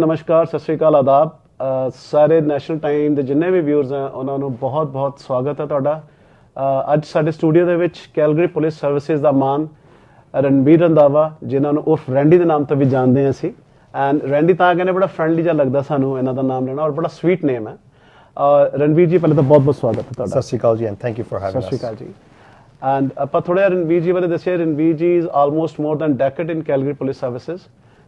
ਨਮਸਕਾਰ, ਸਤਿ ਸ਼੍ਰੀ ਅਕਾਲ, ਆਦਾਬ। ਸਾਰੇ ਨੈਸ਼ਨਲ ਟਾਈਮ ਦੇ ਜਿੰਨੇ ਵੀ ਵਿਊਅਰਸ ਆ ਉਹਨਾਂ ਨੂੰ ਬਹੁਤ ਸਵਾਗਤ ਹੈ ਤੁਹਾਡਾ। ਅੱਜ ਸਾਡੇ ਸਟੂਡੀਓ ਦੇ ਵਿੱਚ ਕੈਲਗਰੀ ਪੁਲਿਸ ਸਰਵਿਸਿਜ਼ ਦਾ ਮਾਨ ਰਣਬੀਰ ਰੰਧਾਵਾ, ਜਿਨ੍ਹਾਂ ਨੂੰ ਉਰਫ ਰੈਂਡੀ ਦੇ ਨਾਮ ਤੋਂ ਵੀ ਜਾਣਦੇ ਹਾਂ ਅਸੀਂ। ਐਂਡ ਰੈਂਡੀ ਤਾਂ ਕਹਿੰਦੇ ਬੜਾ ਫਰੈਂਡਲੀ ਜਿਹਾ ਲੱਗਦਾ ਸਾਨੂੰ ਇਹਨਾਂ ਦਾ ਨਾਮ ਲੈਣਾ, ਔਰ ਬੜਾ ਸਵੀਟ ਨੇਮ ਹੈ। ਰਣਬੀਰ ਜੀ, ਪਹਿਲਾਂ ਤਾਂ ਬਹੁਤ ਸਵਾਗਤ ਹੈ ਤੁਹਾਡਾ। ਸਤਿ ਸ਼੍ਰੀ ਅਕਾਲ ਜੀ, and thank you for having ਅਸ। ਸਤਿ ਸ਼੍ਰੀ ਅਕਾਲ ਜੀ। ਐਂਡ ਆਪਾਂ ਥੋੜ੍ਹਾ ਰਣਬੀਰ ਜੀ ਬਾਰੇ ਦੱਸਿਆ। ਰਣਬੀਰ ਜੀ is almost more than decade in Calgary police services,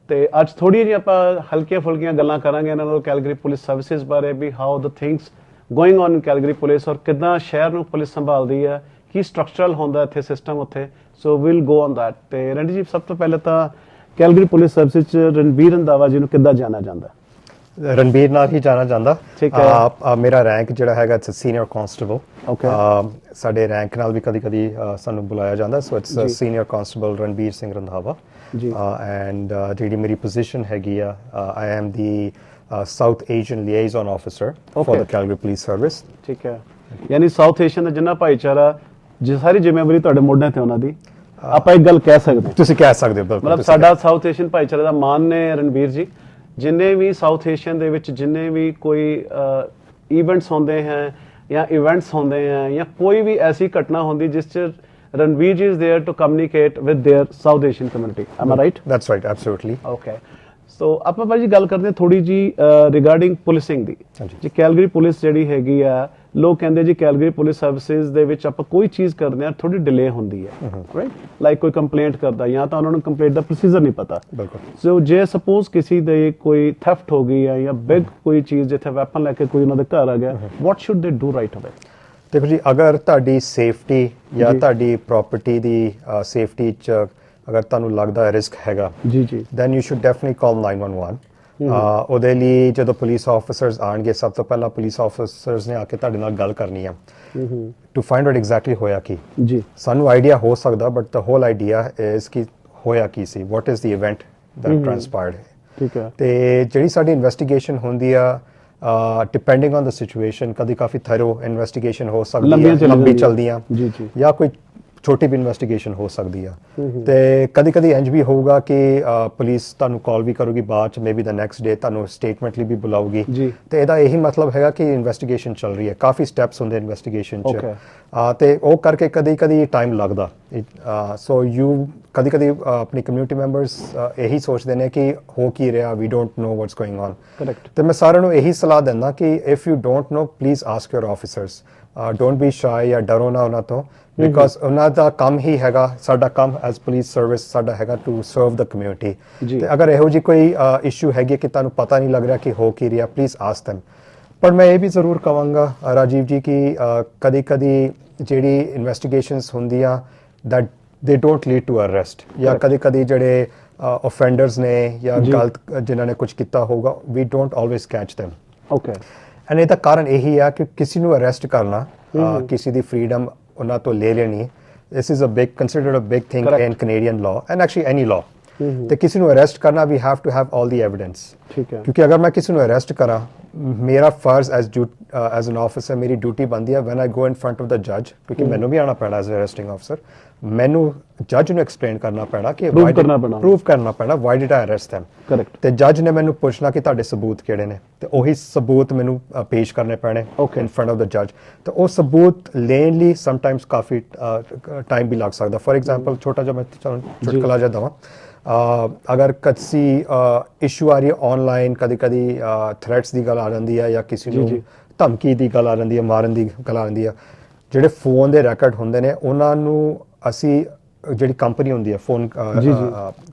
ਤੇ ਅੱਜ ਥੋੜ੍ਹੀ ਜਿਹੀ ਆਪਾਂ ਹਲਕੀਆਂ ਫੁਲਕੀਆਂ ਗੱਲਾਂ ਕਰਾਂਗੇ ਇਹਨਾਂ ਨਾਲ ਕੈਲਗਰੀ ਪੁਲਿਸ ਸਰਵਿਸਿਜ਼ ਬਾਰੇ, we how the things going on in Calgary police, ਔਰ ਕਿੱਦਾਂ ਸ਼ਹਿਰ ਨੂੰ ਪੁਲਿਸ ਸੰਭਾਲਦੀ ਹੈ, ਕੀ ਸਟਰਕਚਰਲ ਹੁੰਦਾ ਇੱਥੇ ਸਿਸਟਮ ਉੱਥੇ। ਸੋ ਵਿਲ ਗੋ ਔਨ ਦੈਟ। ਤੇ ਰਣਜੀ ਜੀ, ਸਭ ਤੋਂ ਪਹਿਲੇ ਤਾਂ ਕੈਲਗਰੀ ਪੁਲਿਸ ਸਰਵਿਸਿਜ਼ 'ਚ ਰਣਬੀਰ ਰੰਧਾਵਾ ਜੀ ਨੂੰ ਕਿੱਦਾਂ ਜਾਣਿਆ ਜਾਂਦਾ? ਰਣਬੀਰ ਨਾਲ ਹੀ ਜਾਣਾ ਜਾਂਦਾ। ਠੀਕ ਹੈ। ਮੇਰਾ ਰੈਂਕ ਜਿਹੜਾ ਹੈਗਾ ਇਟਸ ਸੀਨੀਅਰ ਕਾਂਸਟੇਬਲ। ਓਕੇ। ਸਾਡੇ ਰੈਂਕ ਨਾਲ ਵੀ ਕਦੀ ਸਾਨੂੰ ਬੁਲਾਇਆ ਜਾਂਦਾ, so it's senior constable Ranbir Singh Randhawa ji. And ਜਿਹੜੀ ਮੇਰੀ ਪੋਜੀਸ਼ਨ ਹੈਗੀ ਆ, I am the South Asian liaison officer for the Calgary police service. ਠੀਕ ਹੈ। ਯਾਨੀ ਸਾਊਥ ਏਸ਼ੀਅਨ ਦਾ ਜਿੰਨਾ ਭਾਈਚਾਰਾ, ਜੇ ਸਾਰੀ ਜ਼ਿੰਮੇਵਾਰੀ ਤੁਹਾਡੇ ਮੋਢਿਆਂ ਤੇ ਉਹਨਾਂ ਦੀ, ਆਪਾਂ ਇੱਕ ਗੱਲ ਕਹਿ ਸਕਦੇ ਹਾਂ। ਤੁਸੀਂ ਕਹਿ ਸਕਦੇ ਹੋ, ਮਤਲਬ ਸਾਡਾ ਸਾਊਥ ਏਸ਼ੀਅਨ ਭਾਈਚਾਰੇ ਦਾ ਮਾਨ ਨੇ ਰਣਬੀਰ ਜੀ। ਜਿੰਨੇ ਵੀ ਸਾਊਥ ਏਸ਼ੀਅਨ ਦੇ ਵਿੱਚ ਜਿੰਨੇ ਵੀ ਕੋਈ ਇਵੈਂਟਸ ਹੁੰਦੇ ਹੈ ਜਾਂ ਇਵੈਂਟਸ ਹੁੰਦੇ ਹੈ ਜਾਂ ਕੋਈ ਵੀ ਐਸੀ ਘਟਨਾ ਹੁੰਦੀ ਜਿਸ 'ਚ Ranbir ji is there to communicate with their South Asian community. Am I right? That's right, absolutely. Okay. So ਆਪਾਂ ਭਾਜੀ ਗੱਲ ਕਰਦੇ ਹਾਂ ਥੋੜੀ ਜੀ ਰਿਗਾਰਡਿੰਗ ਪੁਲਿਸਿੰਗ ਦੀ। ਜੀ ਕੈਲਗਰੀ ਪੁਲਿਸ ਜਿਹੜੀ ਹੈਗੀ ਆ, ਲੋਕ ਕਹਿੰਦੇ ਜੀ ਕੈਲਗਰੀ ਪੁਲਿਸ ਸਰਵਿਸਿਜ਼ ਦੇ ਵਿੱਚ ਆਪਾਂ ਕੋਈ ਚੀਜ਼ ਕਰਦੇ ਹਾਂ ਥੋੜੀ ਡਿਲੇ ਹੁੰਦੀ ਹੈ, ਰਾਈਟ? ਲਾਈਕ ਕੋਈ ਕੰਪਲੇਂਟ ਕਰਦਾ ਜਾਂ ਤਾਂ ਉਹਨਾਂ ਨੂੰ ਕੰਪਲੇਂਟ ਦਾ ਪ੍ਰੋਸੀਜਰ ਨਹੀਂ ਪਤਾ। ਬਿਲਕੁਲ। ਸੋ ਜੇ ਸਪੋਜ਼ ਕਿਸੇ ਦੇ ਕੋਈ ਥੈਫਟ ਹੋ ਗਈ ਹੈ ਜਾਂ ਬਿਗ ਕੋਈ ਚੀਜ਼, ਜਿੱਥੇ ਵੈਪਨ ਲੈ ਕੇ ਕੋਈ ਉਹਨਾਂ ਦੇ ਘਰ ਆ ਗਿਆ, what should they do right away? ਦੇਖੋ ਜੀ, ਅਗਰ ਤੁਹਾਡੀ ਸੇਫਟੀ ਜਾਂ ਤੁਹਾਡੀ ਪ੍ਰਾਪਰਟੀ ਦੀ ਸੇਫਟੀ 'ਚ ਅਗਰ ਤੁਹਾਨੂੰ ਲੱਗਦਾ ਰਿਸਕ ਹੈਗਾ ਜੀ, ਦੈਨ ਯੂ ਸ਼ੁੱਡ ਡੈਫੀਨਿਟਲੀ ਕਾਲ 911। ਉਹਦੇ ਲਈ ਜਦੋਂ ਪੁਲਿਸ ਆਫਿਸਰਸ ਆਣਗੇ, ਸਭ ਤੋਂ ਪਹਿਲਾਂ ਪੁਲਿਸ ਆਫਿਸਰਸ ਨੇ ਆ ਕੇ ਤੁਹਾਡੇ ਨਾਲ ਗੱਲ ਕਰਨੀ ਆ ਟੂ ਫਾਈਂਡ ਆਊਟ ਐਗਜ਼ੈਕਟਲੀ ਹੋਇਆ ਕੀ ਜੀ। ਸਾਨੂੰ ਆਈਡੀਆ ਹੋ ਸਕਦਾ, but the whole idea is ਕਿ ਹੋਇਆ ਕੀ ਸੀ, what is the event that transpired. ਠੀਕ ਹੈ। ਤੇ ਜਿਹੜੀ ਸਾਡੀ ਇਨਵੈਸਟੀਗੇਸ਼ਨ ਹੁੰਦੀ ਆ, ਡਿਪੈਂਡਿੰਗ ਔਨ ਦ ਸਿਚੁਏਸ਼ਨ, ਕਦੀ ਕਾਫੀ ਥਰੋ ਇਨਵੈਸਟੀਗੇਸ਼ਨ ਹੋ ਸਕਦੀ ਹੈ, ਲੰਬੀ ਚਲਦੀਆਂ, ਜਾਂ ਕੋਈ ਛੋਟੀ ਵੀ ਇਨਵੈਸਟੀਗੇਸ਼ਨ ਹੋ ਸਕਦੀ ਆ। ਤੇ ਕਦੀ ਇੰਜ ਵੀ ਹੋਊਗਾ ਕਿ ਪੁਲਿਸ ਤੁਹਾਨੂੰ ਕਾਲ ਵੀ ਕਰੂਗੀ ਬਾਅਦ ਚ, ਮੇਬੀ ਦ ਨੈਕਸਟ ਡੇ ਤੁਹਾਨੂੰ ਸਟੇਟਮੈਂਟ ਲਈ ਵੀ ਬੁਲਾਊਗੀ। ਤੇ ਇਹਦਾ ਇਹੀ ਮਤਲਬ ਹੈਗਾ ਕਿ ਇਨਵੈਸਟੀਗੇਸ਼ਨ ਚੱਲ ਰਹੀ ਹੈ, ਕਾਫੀ ਸਟੈਪਸ ਹੁੰਦੇ ਇਨਵੈਸਟੀਗੇਸ਼ਨ ਚ, ਤੇ ਉਹ ਕਰਕੇ ਕਦੀ ਟਾਈਮ ਲੱਗਦਾ। ਸੋ ਯੂ ਕਦੀ ਆਪਣੀ ਕਮਿਊਨਿਟੀ ਮੈਂਬਰਸ ਇਹੀ ਸੋਚਦੇ ਨੇ ਕਿ ਹੋ ਕੀ ਰਿਹਾ, we don't know what's going on. ਤੇ ਮੈਂ ਸਾਰਿਆਂ ਨੂੰ ਇਹੀ ਸਲਾਹ ਦਿੰਦਾ ਕਿ if you don't know, please ask your officers. Don't be shy ਜਾਂ ਡਰੋ ਨਾ ਉਹਨਾਂ ਤੋਂ, ਬਿਕੋਜ਼ ਉਹਨਾਂ ਦਾ ਕੰਮ ਹੀ ਹੈਗਾ, ਸਾਡਾ ਕੰਮ ਐਜ਼ ਪੁਲਿਸ ਸਰਵਿਸ ਸਾਡਾ ਹੈਗਾ ਟੂ ਸਰਵ ਦ ਕਮਿਊਨਿਟੀ। ਤੇ ਅਗਰ ਇਹੋ ਜਿਹੀ ਕੋਈ ਇਸ਼ੂ ਹੈਗੀ ਕਿ ਤੁਹਾਨੂੰ ਪਤਾ ਨਹੀਂ ਲੱਗ ਰਿਹਾ ਕਿ ਹੋ ਕੀ ਰਿਹਾ, ਪਲੀਜ਼ ਆਸਕ ਦੈਮ। ਪਰ ਮੈਂ ਇਹ ਵੀ ਜ਼ਰੂਰ ਕਹਾਂਗਾ ਰਾਜੀਵ ਜੀ ਕਿ ਕਦੀ ਜਿਹੜੀ ਇਨਵੈਸਟੀਗੇਸ਼ਨਸ ਹੁੰਦੀਆਂ ਦੈਟ ਦੇ ਡੋਂਟ ਲੀਡ ਟੂ ਅਰੈਸਟ, ਜਾਂ ਕਦੀ ਜਿਹੜੇ offenders ਨੇ ਜਾਂ ਗਲਤ ਜਿਨ੍ਹਾਂ ਨੇ ਕੁਝ ਕੀਤਾ ਹੋਊਗਾ, we don't always catch them. Okay. And ਇਹਦਾ ਕਾਰਨ ਇਹੀ ਆ ਕਿ ਕਿਸੇ ਨੂੰ ਅਰੈਸਟ ਕਰਨਾ, ਕਿਸੇ ਦੀ ਫਰੀडम ਉਹਨਾਂ ਤੋਂ ਲੈ ਲੈਣੀ, this is considered a big thing in Canadian law and actually any law. ਤੇ ਕਿਸੇ ਨੂੰ ਅਰੈਸਟ ਕਰਨਾ, we have to have all the evidence. ਠੀਕ ਹੈ। ਕਿਉਂਕਿ ਅਗਰ ਮੈਂ ਕਿਸੇ ਨੂੰ ਅਰੈਸਟ ਕਰਾਂ, ਮੇਰਾ ਫਰਜ਼ ਐਜ਼ ਐਨ ਆਫਿਸਰ, ਮੇਰੀ ਡਿਊਟੀ ਬਣਦੀ ਹੈ van I go in front of the ਜੱਜ, ਕਿਉਂਕਿ ਮੈਨੂੰ ਵੀ ਆਉਣਾ ਪੈਣਾ ਐਜ਼ ਅਰੈਸਟਿੰਗ ਆਫਿਸਰ, ਮੈਨੂੰ ਜੱਜ ਨੂੰ ਐਕਸਪਲੇਨ ਕਰਨਾ ਪੈਣਾ ਕਿ ਪ੍ਰੂਵ ਕਰਨਾ ਪੈਣਾ why did I arrest them. Correct. ਤੇ ਜੱਜ ਨੇ ਮੈਨੂੰ ਪੁੱਛਣਾ ਕਿ ਤੁਹਾਡੇ ਸਬੂਤ ਕਿਹੜੇ ਨੇ, ਤੇ ਉਹੀ ਸਬੂਤ ਮੈਨੂੰ ਪੇਸ਼ ਕਰਨੇ ਪੈਣੇ ਇਨ ਫਰੰਟ ਆਫ ਦ ਜੱਜ। ਤੇ ਉਹ ਸਬੂਤ ਲੈਣ ਲਈ ਸਮਟਾਈਮਸ ਕਾਫੀ ਟਾਈਮ ਵੀ ਲੱਗ ਸਕਦਾ। ਫॉर ਐਗਜ਼ਾਮਪਲ, ਛੋਟਾ ਜਿਹਾ ਮੈਂ ਚੁਟਕਲਾ ਜਿਹਾ ਦਵਾਂ, ਅਗਰ ਕਿਸੇ ਇਸ਼ੂ ਆ ਰਹੀ ਹੈ ਆਨਲਾਈਨ, ਕਦੀ ਥ੍ਰੈਟਸ ਦੀ ਗੱਲ ਆ ਜਾਂਦੀ ਹੈ, ਜਾਂ ਕਿਸੇ ਨੂੰ ਧਮਕੀ ਦੀ ਗੱਲ ਆ ਜਾਂਦੀ ਹੈ, ਮਾਰਨ ਦੀ ਗੱਲ ਆ ਜਾਂਦੀ ਹੈ, ਜਿਹੜੇ ਫੋਨ ਦੇ ਰੈਕਰਡ ਹੁੰਦੇ ਨੇ ਉਹਨਾਂ ਨੂੰ ਅਸੀਂ, ਜਿਹੜੀ ਕੰਪਨੀ ਹੁੰਦੀ ਹੈ ਫੋਨ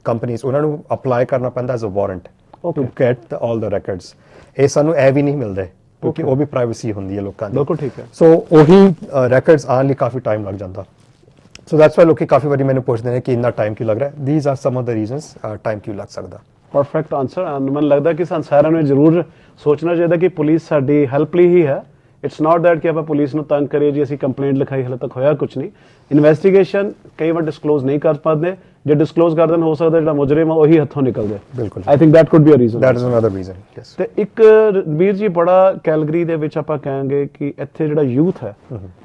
ਕੰਪਨੀਜ਼, ਉਹਨਾਂ ਨੂੰ ਅਪਲਾਈ ਕਰਨਾ ਪੈਂਦਾ as a warrant to get all the records. ਇਹ ਸਾਨੂੰ ਇਹ ਵੀ ਨਹੀਂ ਮਿਲਦੇ ਕਿਉਂਕਿ ਉਹ ਵੀ ਪ੍ਰਾਈਵੇਸੀ ਹੁੰਦੀ ਹੈ ਲੋਕਾਂ ਦੀ। ਬਿਲਕੁਲ ਠੀਕ ਹੈ। ਸੋ ਉਹੀ ਰੈਕਰਡਸ ਆਉਣ ਲਈ ਕਾਫੀ ਟਾਈਮ ਲੱਗ ਜਾਂਦਾ। ਸੋ ਦੈਟਸ ਵਾਈ ਲੋਕੀ ਕਾਫੀ ਵਾਰੀ ਮੈਨੂੰ ਪੁੱਛਦੇ ਨੇ ਕਿ ਇੰਨਾ ਟਾਈਮ ਕਿਉਂ ਲੱਗ ਰਿਹਾ। These are some of the reasons time ਕਿਉਂ ਲੱਗ ਸਕਦਾ। Perfect answer. ਮੈਨੂੰ ਲੱਗਦਾ ਕਿ ਸਾਨੂੰ ਸਾਰਿਆਂ ਨੂੰ ਜ਼ਰੂਰ ਸੋਚਣਾ ਚਾਹੀਦਾ ਕਿ ਪੁਲਿਸ ਸਾਡੀ ਹੈਲਪ ਲਈ ਹੀ ਹੈ। ਇਟਸ ਨਾਟ ਦੈਟ ਕਿ ਆਪਾਂ ਪੁਲਿਸ ਨੂੰ ਤੰਗ ਕਰੀਏ ਜੀ, ਅਸੀਂ ਕੰਪਲੇਂਟ ਲਿਖਾਈ, ਹਾਲੇ ਤੱਕ ਹੋਇਆ ਕੁਝ ਨਹੀਂ। ਇਨਵੈਸਟੀਗੇਸ਼ਨ ਕਈ ਵਾਰ ਡਿਸਕਲੋਜ਼ ਨਹੀਂ ਕਰ ਪਾਉਂਦੇ, ਜੇ ਡਿਸਕਲੋਜ਼ ਕਰ ਦੇਣ ਹੋ ਸਕਦਾ ਜਿਹੜਾ ਮੁਜਰਮ ਆ ਉਹੀ ਹੱਥੋਂ ਨਿਕਲ ਜਾਏ। ਬਿਲਕੁਲ। I think that could be a reason. That is another reason. Yes. ਤੇ ਇੱਕ ਰਣਬੀਰ ਜੀ, ਬੜਾ ਕੈਲਗਰੀ ਦੇ ਵਿੱਚ ਆਪਾਂ ਕਹਾਂਗੇ ਕਿ ਇੱਥੇ ਜਿਹੜਾ ਯੂਥ ਹੈ,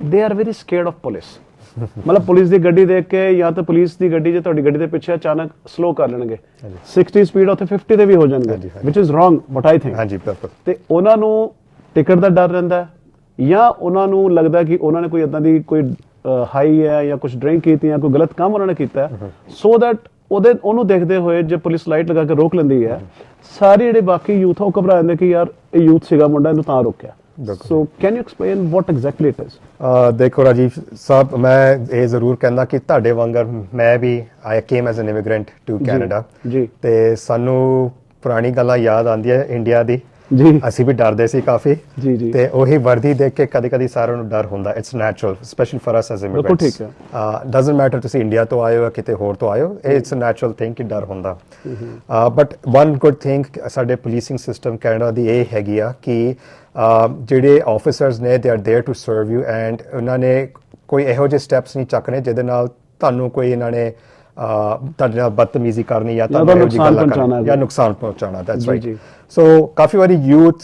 they are very scared of police. ਮਤਲਬ ਪੁਲਿਸ ਦੀ ਗੱਡੀ ਦੇਖ ਕੇ ਜਾਂ ਤਾਂ ਪੁਲਿਸ ਦੀ ਗੱਡੀ ਜੇ ਤੁਹਾਡੀ ਗੱਡੀ ਦੇ ਪਿੱਛੇ ਅਚਾਨਕ ਸਲੋ ਕਰ ਲੈਣਗੇ 60 ਸਪੀਡ ਉੱਥੇ 50 ਤੇ ਵੀ ਹੋ ਜਾਣਗੇ which is wrong but I think ਹਾਂਜੀ ਬਿਲਕੁਲ ਤੇ ਉਹਨਾਂ ਨੂੰ ਟਿਕਟ ਦਾ ਡਰ ਰਹਿੰਦਾ ਹੈ ਜਾਂ ਉਹਨਾਂ ਨੂੰ ਲੱਗਦਾ ਕਿ ਉਹਨਾਂ ਨੇ ਕੋਈ ਇਦਾਂ ਦੀ ਕੋਈ ਹਾਈ ਹੈ ਜਾਂ ਕੁਝ ਡਰਿੰਕ ਕੀਤੀ ਹੈ ਕੋਈ ਗਲਤ ਕੰਮ ਉਹਨਾਂ ਨੇ ਕੀਤਾ ਸੋ ਦੈਟ ਉਹਨੂੰ ਦੇਖਦੇ ਹੋਏ ਜੇ ਪੁਲਿਸ ਲਾਈਟ ਲਗਾ ਕੇ ਰੋਕ ਲੈਂਦੀ ਹੈ ਸਾਰੇ ਜਿਹੜੇ ਬਾਕੀ ਯੂਥ ਉਹ ਘਬਰਾ ਜਾਂਦੇ ਕਿ ਯਾਰ ਇਹ ਯੂਥ ਸੀਗਾ ਮੁੰਡਾ ਇਹਨੂੰ ਤਾਂ ਰੋਕਿਆ So can you explain what exactly it is? ਦੇਖੋ ਰਾਜੀਵ ਸਾਹਿਬ ਮੈਂ ਇਹ ਜ਼ਰੂਰ ਕਹਿੰਦਾ ਕਿ ਤੁਹਾਡੇ ਵਾਂਗਰ ਮੈਂ ਵੀ I came as an immigrant to Canada ਜੀ ਤੇ ਸਾਨੂੰ ਪੁਰਾਣੀ ਗੱਲਾਂ ਯਾਦ ਆਉਂਦੀਆਂ ਇੰਡੀਆ ਦੀ ਜੀ ਅਸੀਂ ਵੀ ਡਰਦੇ ਸੀ ਕਾਫੀ ਜੀ ਜੀ ਤੇ ਉਹੀ ਵਰਦੀ ਦੇਖ ਕੇ ਕਦੇ ਸਾਰਿਆਂ ਨੂੰ ਡਰ ਹੁੰਦਾ it's natural specially for us as ਬਿਲਕੁਲ ਠੀਕ ਹੈ ਡਸਨਟ ਮੈਟਰ ਤੁਸੀਂ ਇੰਡੀਆ ਤੋਂ ਆਏ ਹੋ ਕਿਤੇ ਹੋਰ ਤੋਂ ਆਏ ਹੋ ਇਟਸ ਅ ਨੈਚੁਰਲ ਥਿੰਗ ਕਿ ਡਰ ਹੁੰਦਾ ਬਟ ਵਨ ਗੁੱਡ ਥਿੰਗ ਸਾਡੇ ਪੁਲਿਸਿੰਗ ਸਿਸਟਮ ਕੈਨੇਡਾ ਦੀ ਇਹ ਹੈਗੀ ਆ ਕਿ ਜਿਹੜੇ ਆਫੀਸਰਸ ਨੇ they are there to serve you and ਉਹਨਾਂ ਨੇ ਕੋਈ ਇਹੋ ਜਿਹੇ ਸਟੈਪਸ ਨਹੀਂ ਚੱਕਣੇ ਜਿਹਦੇ ਨਾਲ ਤੁਹਾਨੂੰ ਕੋਈ ਇਹਨਾਂ ਨੇ ਤੁਹਾਡੇ ਨਾਲ ਬਦਤਮੀਜ਼ੀ ਕਰਨੀ ਜਾਂ ਤੁਹਾਨੂੰ ਨੁਕਸਾਨ ਪਹੁੰਚਾਉਣਾ ਜਾਂ ਨੁਕਸਾਨ ਪਹੁੰਚਾਉਣਾ ਦੈਟਸ ਰਾਈਟ ਸੋ ਕਾਫੀ ਵਾਰੀ ਯੂਥ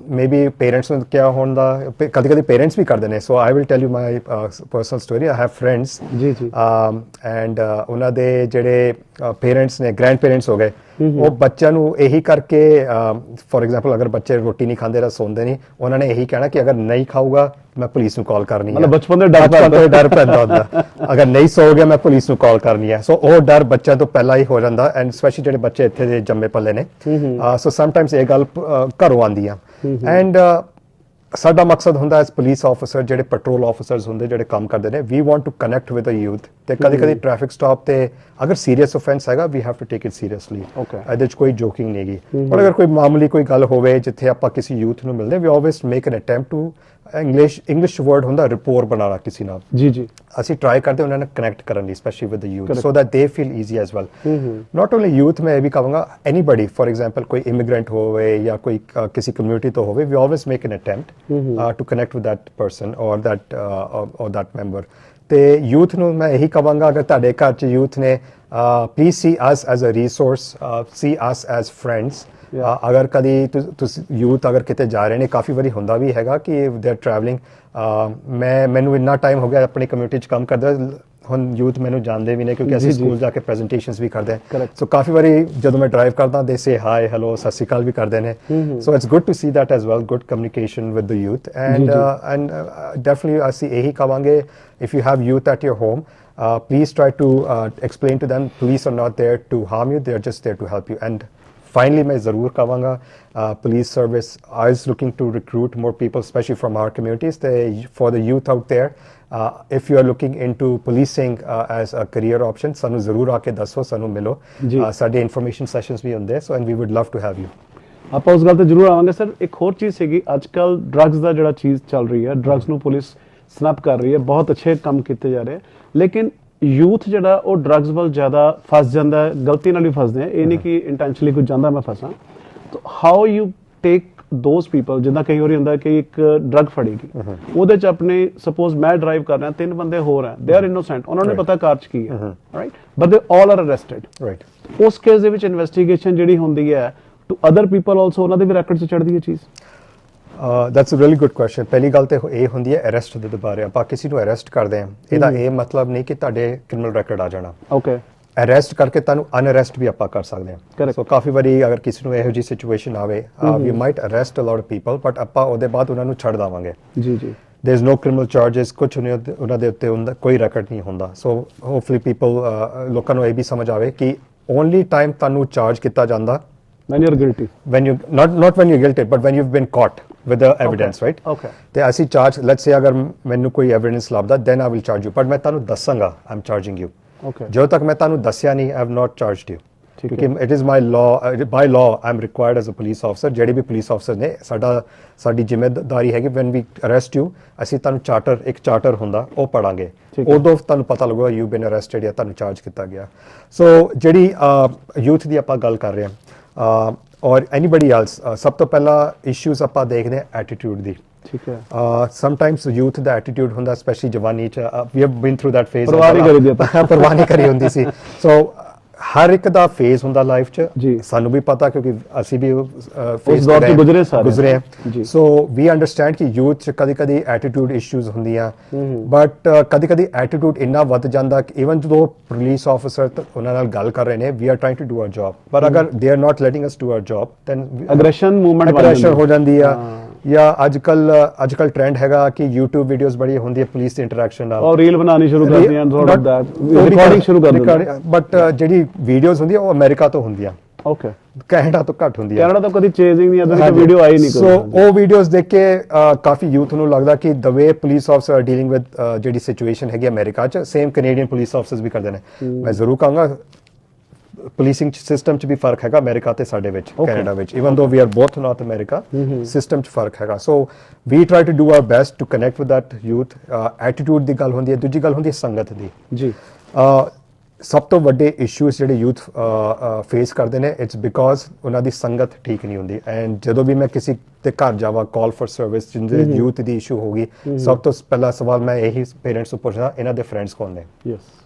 ਮੇਬੀ ਪੇਰੈਂਟਸ ਨੂੰ ਕਿਹਾ ਹੁੰਦਾ ਕਦੇ ਪੇਰੈਂਟਸ ਵੀ ਕਰਦੇ ਨੇ so I will tell you my personal story I have friends ਜੀ ਜੀ ਐਂਡ ਉਹਨਾਂ ਦੇ ਜਿਹੜੇ ਪੇਰੈਂਟਸ ਨੇ ਗ੍ਰੈਂਡ ਪੇਰੈਂਟਸ ਹੋ ਗਏ ਉਹ ਬੱਚਿਆਂ ਨੂੰ ਇਹੀ ਕਰਕੇ ਫੋਰ ਐਗਜ਼ਾਮਪਲ ਅਗਰ ਬੱਚੇ ਰੋਟੀ ਨਹੀਂ ਖਾਂਦੇ ਜਾਂ ਸੌਂਦੇ ਨਹੀਂ ਉਹਨਾਂ ਨੇ ਇਹੀ ਕਹਿਣਾ ਕਿ ਅਗਰ ਨਹੀਂ ਖਾਊਗਾ ਮੈਂ ਪੁਲਿਸ ਨੂੰ ਕਾਲ ਕਰਨੀ ਹੈ ਮਤਲਬ ਬਚਪਨ ਦੇ ਡਰ ਪੈਂਦਾ ਹੁੰਦਾ ਅਗਰ ਨਹੀਂ ਸੌਗੇ ਮੈਂ ਪੁਲਿਸ ਨੂੰ ਕਾਲ ਕਰਨੀ ਹੈ ਸੋ ਉਹ ਡਰ ਬੱਚਿਆਂ ਤੋਂ ਪਹਿਲਾਂ ਹੀ ਹੋ ਜਾਂਦਾ ਐਂਡ ਸਪੈਸ਼ਲੀ ਜਿਹੜੇ ਬੱਚੇ ਇੱਥੇ ਦੇ ਜੰਮੇ ਪੱਲੇ ਨੇ ਸੋ ਸਮਟਾਈਮਸ ਇਹ ਗੱਲ ਘਰੋਂ ਆਉਂਦੀ ਆ ਐਂਡ ਸਾਡਾ ਮਕਸਦ ਹੁੰਦਾ ਐਸ ਪੁਲਿਸ ਆਫੀਸਰ ਜਿਹੜੇ ਪੈਟਰੋਲ ਆਫੀਸਰਸ ਹੁੰਦੇ ਜਿਹੜੇ ਕੰਮ ਕਰਦੇ ਨੇ we want to connect with a youth ਤੇ ਕਦੇ ਟ੍ਰੈਫਿਕ ਸਟਾਪ ਤੇ ਅਗਰ ਸੀਰੀਅਸ ਆਫੈਂਸ ਹੈਗਾ we have to take it seriously ਇਹਦੇ ਚ ਕੋਈ ਜੋਕਿੰਗ ਨਹੀਂ ਹੈਗੀ ਪਰ ਅਗਰ ਕੋਈ ਮਾਮੂਲੀ ਕੋਈ ਗੱਲ ਹੋਵੇ ਜਿੱਥੇ ਆਪਾਂ ਕਿਸੇ ਯੂਥ ਨੂੰ ਮਿਲਦੇ we always make an attempt to English word ਹੁੰਦਾ ਰਿਪੋਰਟ ਬਣਾਉਣਾ ਕਿਸੇ ਨਾਲ ਜੀ ਜੀ ਅਸੀਂ ਟਰਾਈ ਕਰਦੇ ਉਹਨਾਂ ਨਾਲ ਕਨੈਕਟ ਕਰਨ ਲਈ specially with the youth so that they feel easy as well not only youth ਮੈਂ ਇਹ ਵੀ ਕਹਾਂਗਾ ਐਨੀਬਡੀ ਫॉर ਐਗਜ਼ਾਮਪਲ ਕੋਈ ਇਮੀਗ੍ਰੈਂਟ ਹੋਵੇ ਜਾਂ ਕੋਈ ਕਿਸੇ ਕਮਿਊਨਿਟੀ ਤੋਂ ਹੋਵੇ we always make an attempt to connect with that person or that member ਤੇ ਯੂਥ ਨੂੰ ਮੈਂ ਇਹੀ ਕਹਾਂਗਾ ਅਗਰ ਤੁਹਾਡੇ ਘਰ 'ਚ ਯੂਥ ਨੇ please see us as a resource see us as friends ਅਗਰ ਕਦੀ ਤੁਸੀਂ ਯੂਥ ਅਗਰ ਕਿਤੇ ਜਾ ਰਹੇ ਨੇ ਕਾਫੀ ਵਾਰੀ ਹੁੰਦਾ ਵੀ ਹੈਗਾ ਕਿ ਦੇ ਆਰ ਟਰੈਵਲਿੰਗ ਮੈਨੂੰ ਇੰਨਾ ਟਾਈਮ ਹੋ ਗਿਆ ਆਪਣੀ ਕਮਿਊਨਿਟੀ 'ਚ ਕੰਮ ਕਰਦਾ ਹੁਣ ਯੂਥ ਮੈਨੂੰ ਜਾਣਦੇ ਵੀ ਨੇ ਕਿਉਂਕਿ ਅਸੀਂ ਸਕੂਲ ਜਾ ਕੇ ਪ੍ਰੈਜੈਂਟੇਸ਼ਨਸ ਵੀ ਕਰਦੇ ਹਾਂ ਸੋ ਕਾਫੀ ਵਾਰੀ ਜਦੋਂ ਮੈਂ ਡਰਾਈਵ ਕਰਦਾ ਦੇ ਸੇ ਹਾਈ ਹੈਲੋ ਸਤਿ ਸ਼੍ਰੀ ਅਕਾਲ ਵੀ ਕਰਦੇ ਨੇ so it's good to see that as well good communication with the youth and definitely ਅਸੀਂ ਇਹੀ ਕਹਾਂਗੇ if you have youth at your home please try to explain to them police are not there to harm you, they are just there to help you. And finally मैं ज़रूर कहूँगा police service is looking to recruit more people especially from our communities. For the youth out there, if you are looking into policing as a career option ਸਾਨੂੰ ਜ਼ਰੂਰ ਆ ਕੇ ਦੱਸੋ ਸਾਨੂੰ ਮਿਲੋ ਸਾਡੇ information sessions ਵੀ ਹੁੰਦੇ so and we would love to have you. ਆਪਾਂ ਉਸ ਗੱਲ ਤੇ ਜ਼ਰੂਰ ਆਵਾਂਗੇ ਸਰ ਇੱਕ ਹੋਰ ਚੀਜ਼ ਸੀਗੀ ਅੱਜ ਕੱਲ ਡਰੱਗਸ ਦਾ ਜਿਹੜਾ ਚੀਜ਼ ਚੱਲ ਰਹੀ ਹੈ ਡਰੱਗਸ ਨੂੰ ਪੁਲਿਸ ਸਨੈਪ ਕਰ ਰਹੀ ਹੈ ਬਹੁਤ ਅੱਛੇ ਕੰਮ ਕੀਤੇ ਜਾ ਰਹੇ ਲੇਕਿਨ ਯੂਥ ਜਿਹੜਾ ਉਹ ਡਰੱਗਸ ਵੱਲ ਜ਼ਿਆਦਾ ਫਸ ਜਾਂਦਾ ਹੈ ਗਲਤੀ ਨਾਲ ਵੀ ਫਸਦੇ ਆ ਇਹ ਨਹੀਂ ਕਿ ਇੰਟੈਂਸ਼ਨਲੀ ਕੋਈ ਜਾਂਦਾ ਮੈਂ ਫਸਾਂ ਤਾਂ how you take those people ਜਿੱਦਾਂ ਕਈ ਵਾਰੀ ਹੁੰਦਾ ਕਿ ਇੱਕ ਡਰੱਗ ਫੜੇਗੀ ਉਹਦੇ ਚ ਆਪਣੇ ਸਪੋਜ਼ ਮੈਂ ਡਰਾਈਵ ਕਰ ਰਿਹਾ 3 ਬੰਦੇ ਹੋਰ ਹੈ ਦੇ ਆਰ ਇਨੋਸੈਂਟ ਉਹਨਾਂ ਨੂੰ ਪਤਾ ਕਾਰ ਚ ਕੀ ਹੈ ਰਾਈਟ ਬਟ ਦੇ ਆਲ ਆਰ ਅਰੈਸਟਡ ਰਾਈਟ ਉਸ ਕੇਸ ਦੇ ਵਿੱਚ ਇਨਵੈਸਟੀਗੇਸ਼ਨ ਜਿਹੜੀ ਹੁੰਦੀ ਹੈ ਟੂ ਅਦਰ ਪੀਪਲ ਆਲਸੋ ਉਹਨਾਂ ਦੇ ਵੀ ਰੈਕਡ 'ਚ ਚੜ੍ਹਦੀ ਹੈ ਚੀਜ਼ that's a really good question ਪਹਿਲੀ ਗੱਲ ਤੇ ਇਹ ਹੁੰਦੀ ਹੈ ਅਰੈਸਟ ਦੇ ਬਾਰੇ ਆਪਾਂ ਕਿਸੇ ਨੂੰ ਅਰੈਸਟ ਕਰਦੇ ਹਾਂ ਇਹਦਾ ਇਹ ਮਤਲਬ ਨਹੀਂ ਕਿ ਤੁਹਾਡੇ ਕ੍ਰਿਮੀਨਲ ਰੈਕਡ ਆ ਜਾਣਾ ਓਕੇ ਅਰੈਸਟ ਕਰਕੇ ਤੁਹਾਨੂੰ ਅਨਅਰੈਸਟ ਵੀ ਆਪਾਂ ਕਰ ਸਕਦੇ ਹਾਂ ਸੋ ਕਾਫੀ ਵਾਰੀ ਅਗਰ ਕਿਸੇ ਨੂੰ ਇਹੋ ਜਿਹੀ ਸਿਚੁਏਸ਼ਨ ਆਵੇ we might arrest a lot of people but ਆਪਾਂ ਉਹਦੇ ਬਾਅਦ ਉਹਨਾਂ ਨੂੰ ਛੱਡ ਦੇਵਾਂਗੇ ਜੀ ਜੀ there is no criminal charges ਕੁਝ ਉਹਨਾਂ ਦੇ ਉੱਤੇ ਕੋਈ ਰੈਕਡ ਨਹੀਂ ਹੁੰਦਾ ਸੋ ਹੋਪਫੁਲੀ ਪੀਪਲ ਲੋਕਾਂ ਨੂੰ ਇਹ ਵੀ ਸਮਝ ਆਵੇ ਕਿ ਓਨਲੀ ਟਾਈਮ ਤੁਹਾਨੂੰ ਚਾਰਜ ਕੀਤਾ ਜਾਂਦਾ when you're guilty when you not when you're guilty but when you've been caught with the evidence right okay ਤੇ ਅਸੀਂ ਚਾਰਜ let's say ਅਗਰ ਮੈਨੂੰ ਕੋਈ ਐਵੀਡੈਂਸ ਲੱਭਦਾ then I will charge you but ਮੈਂ ਤੁਹਾਨੂੰ ਦੱਸਾਂਗਾ I'm charging you okay ਜਦੋਂ ਤੱਕ ਮੈਂ ਤੁਹਾਨੂੰ ਦੱਸਿਆ ਨਹੀਂ I have not charged you ਕਿਉਂਕਿ it is my law by law I'm required as a police officer ਜਿਹੜੇ ਵੀ ਪੁਲਿਸ ਆਫਸਰ ਨੇ ਸਾਡੀ ਜ਼ਿੰਮੇਵਾਰੀ ਹੈਗੀ when we arrest you ਅਸੀਂ ਤੁਹਾਨੂੰ ਇੱਕ ਚਾਰਟਰ ਹੁੰਦਾ ਉਹ ਪੜਾਂਗੇ ਉਦੋਂ ਤੁਹਾਨੂੰ ਪਤਾ ਲੱਗੂਗਾ you been arrested ਜਾਂ ਤੁਹਾਨੂੰ ਚਾਰਜ ਕੀਤਾ ਗਿਆ ਸੋ ਜਿਹੜੀ ਯੂਥ ਦੀ ਆਪਾਂ ਗੱਲ ਕਰ ਰਹੇ ਹਾਂ ਔਰ ਐਨੀਬਡੀ ਐਲਸ ਸਭ ਤੋਂ ਪਹਿਲਾ ਇਸ਼ੂਜ਼ ਆਪਾਂ ਦੇਖਦੇ ਹਾਂ ਐਟੀਟਿਊਡ ਦੀ ਠੀਕ ਹੈ ਸਮਟਾਈਮਸ ਯੂਥ ਦਾ ਐਟੀਟਿਊਡ ਹੁੰਦਾ ਸਪੈਸ਼ਲੀ ਜਵਾਨੀ ਚ we have been through that phase ਪਰਵਾਹ ਨਹੀਂ ਕਰੀ ਹੁੰਦੀ ਸੀ ਸੋ ਹਰ ਇੱਕ ਦਾ ਫੇਜ਼ ਹੁੰਦਾ ਲਾਈਫ 'ਚ ਜੀ। ਸਾਨੂੰ ਵੀ ਪਤਾ ਕਿਉਂਕਿ ਅਸੀਂ ਵੀ ਉਸ ਦੌਰ ਤੋਂ ਗੁਜ਼ਰੇ ਹਾਂ ਸੋ ਵੀ ਅੰਡਰਸਟੈਂਡ ਕਿ ਯੂਥ 'ਚ ਕਦੀ ਐਟੀਟਿਊਡ ਇਸ਼ੂਜ਼ ਹੁੰਦੀਆਂ ਬਟ ਕਦੀ ਐਟੀਟਿਊਡ ਇੰਨਾ ਵੱਧ ਜਾਂਦਾ ਕਿ ਈਵਨ ਜਦੋਂ ਪੁਲਿਸ ਆਫਿਸਰ ਉਹਨਾਂ ਨਾਲ ਗੱਲ ਕਰ ਰਹੇ ਨੇ we are trying to do our job ਪਰ ਅਗਰ they are not letting us do our job then aggression ਹੋ ਜਾਂਦੀ ਆ ਜਾਂ ਅੱਜ ਕੱਲ ਟ੍ਰੈਂਡ ਹੈਗਾ ਕਿ YouTube ਵੀਡੀਓਜ਼ ਬੜੀ ਹੁੰਦੀ ਹੈ ਪੁਲਿਸ ਦੀ ਇੰਟਰੈਕਸ਼ਨ ਨਾਲ ਔਰ ਰੀਲ ਬਣਾਉਣੀ ਸ਼ੁਰੂ ਕਰ ਦਿੰਦੇ ਹਨ ਥੋੜਾ ਦੈਟ ਰਿਕਾਰਡਿੰਗ ਸ਼ੁਰੂ ਕਰ ਦਿੰਦੇ ਬਟ ਜਿਹੜੀ ਵੀਡੀਓਜ਼ ਹੁੰਦੀਆਂ ਉਹ ਅਮਰੀਕਾ ਤੋਂ ਹੁੰਦੀਆਂ ਓਕੇ ਕੈਨੇਡਾ ਤੋਂ ਘੱਟ ਹੁੰਦੀ ਹੈ ਕੈਨੇਡਾ ਤੋਂ ਕਦੀ ਚੇਜ਼ਿੰਗ ਨਹੀਂ ਆਉਂਦੀ ਵੀਡੀਓ ਆਈ ਨਹੀਂ ਸੋ ਉਹ ਵੀਡੀਓਜ਼ ਦੇਖ ਕੇ ਕਾਫੀ ਯੂਥ ਨੂੰ ਲੱਗਦਾ ਕਿ the way police officer are dealing with ਜਿਹੜੀ ਸਿਚੁਏਸ਼ਨ ਹੈਗੀ ਅਮਰੀਕਾ 'ਚ ਸੇਮ ਕੈਨੇਡੀਅਨ ਪੁਲਿਸ ਆਫਸਰਸ ਵੀ ਕਰਦੇ ਨੇ ਮੈਂ ਜ਼ਰੂਰ ਕਹਾਂਗਾ policing system ਚ ਵੀ ਫਰਕ ਹੈਗਾ ਅਮਰੀਕਾ ਤੇ ਸਾਡੇ ਵਿੱਚ ਕੈਨੇਡਾ ਵਿੱਚ even though we are both North America system ਚ ਫਰਕ ਹੈਗਾ so we try to do our best to connect with that youth attitude ਦੀ ਗੱਲ ਹੁੰਦੀ ਹੈ ਦੂਜੀ ਗੱਲ ਹੁੰਦੀ ਹੈ ਸੰਗਤ ਦੀ ਜੀ ਸਭ ਤੋਂ ਵੱਡੇ ਇਸ਼ੂਜ਼ ਜਿਹੜੇ ਯੂਥ ਫੇਸ ਕਰਦੇ ਨੇ ਇਟਸ ਬਿਕੋਜ਼ ਉਹਨਾਂ ਦੀ ਸੰਗਤ ਠੀਕ ਨਹੀਂ ਹੁੰਦੀ ਐਂਡ ਜਦੋਂ ਵੀ ਮੈਂ ਕਿਸੇ ਤੇ ਘਰ ਜਾਵਾਂ ਕਾਲ ਫॉर ਸਰਵਿਸ ਜਿੰਦੇ ਯੂਥ ਦੀ ਇਸ਼ੂ ਹੋਗੀ ਸਭ ਤੋਂ ਪਹਿਲਾ ਸਵਾਲ ਮੈਂ ਇਹੀ ਪੇਰੈਂਟਸ ਨੂੰ ਪੁੱਛਦਾ ਇਹਨਾਂ ਦੇ ਫਰੈਂਡਸ ਕੌਣ ਨੇ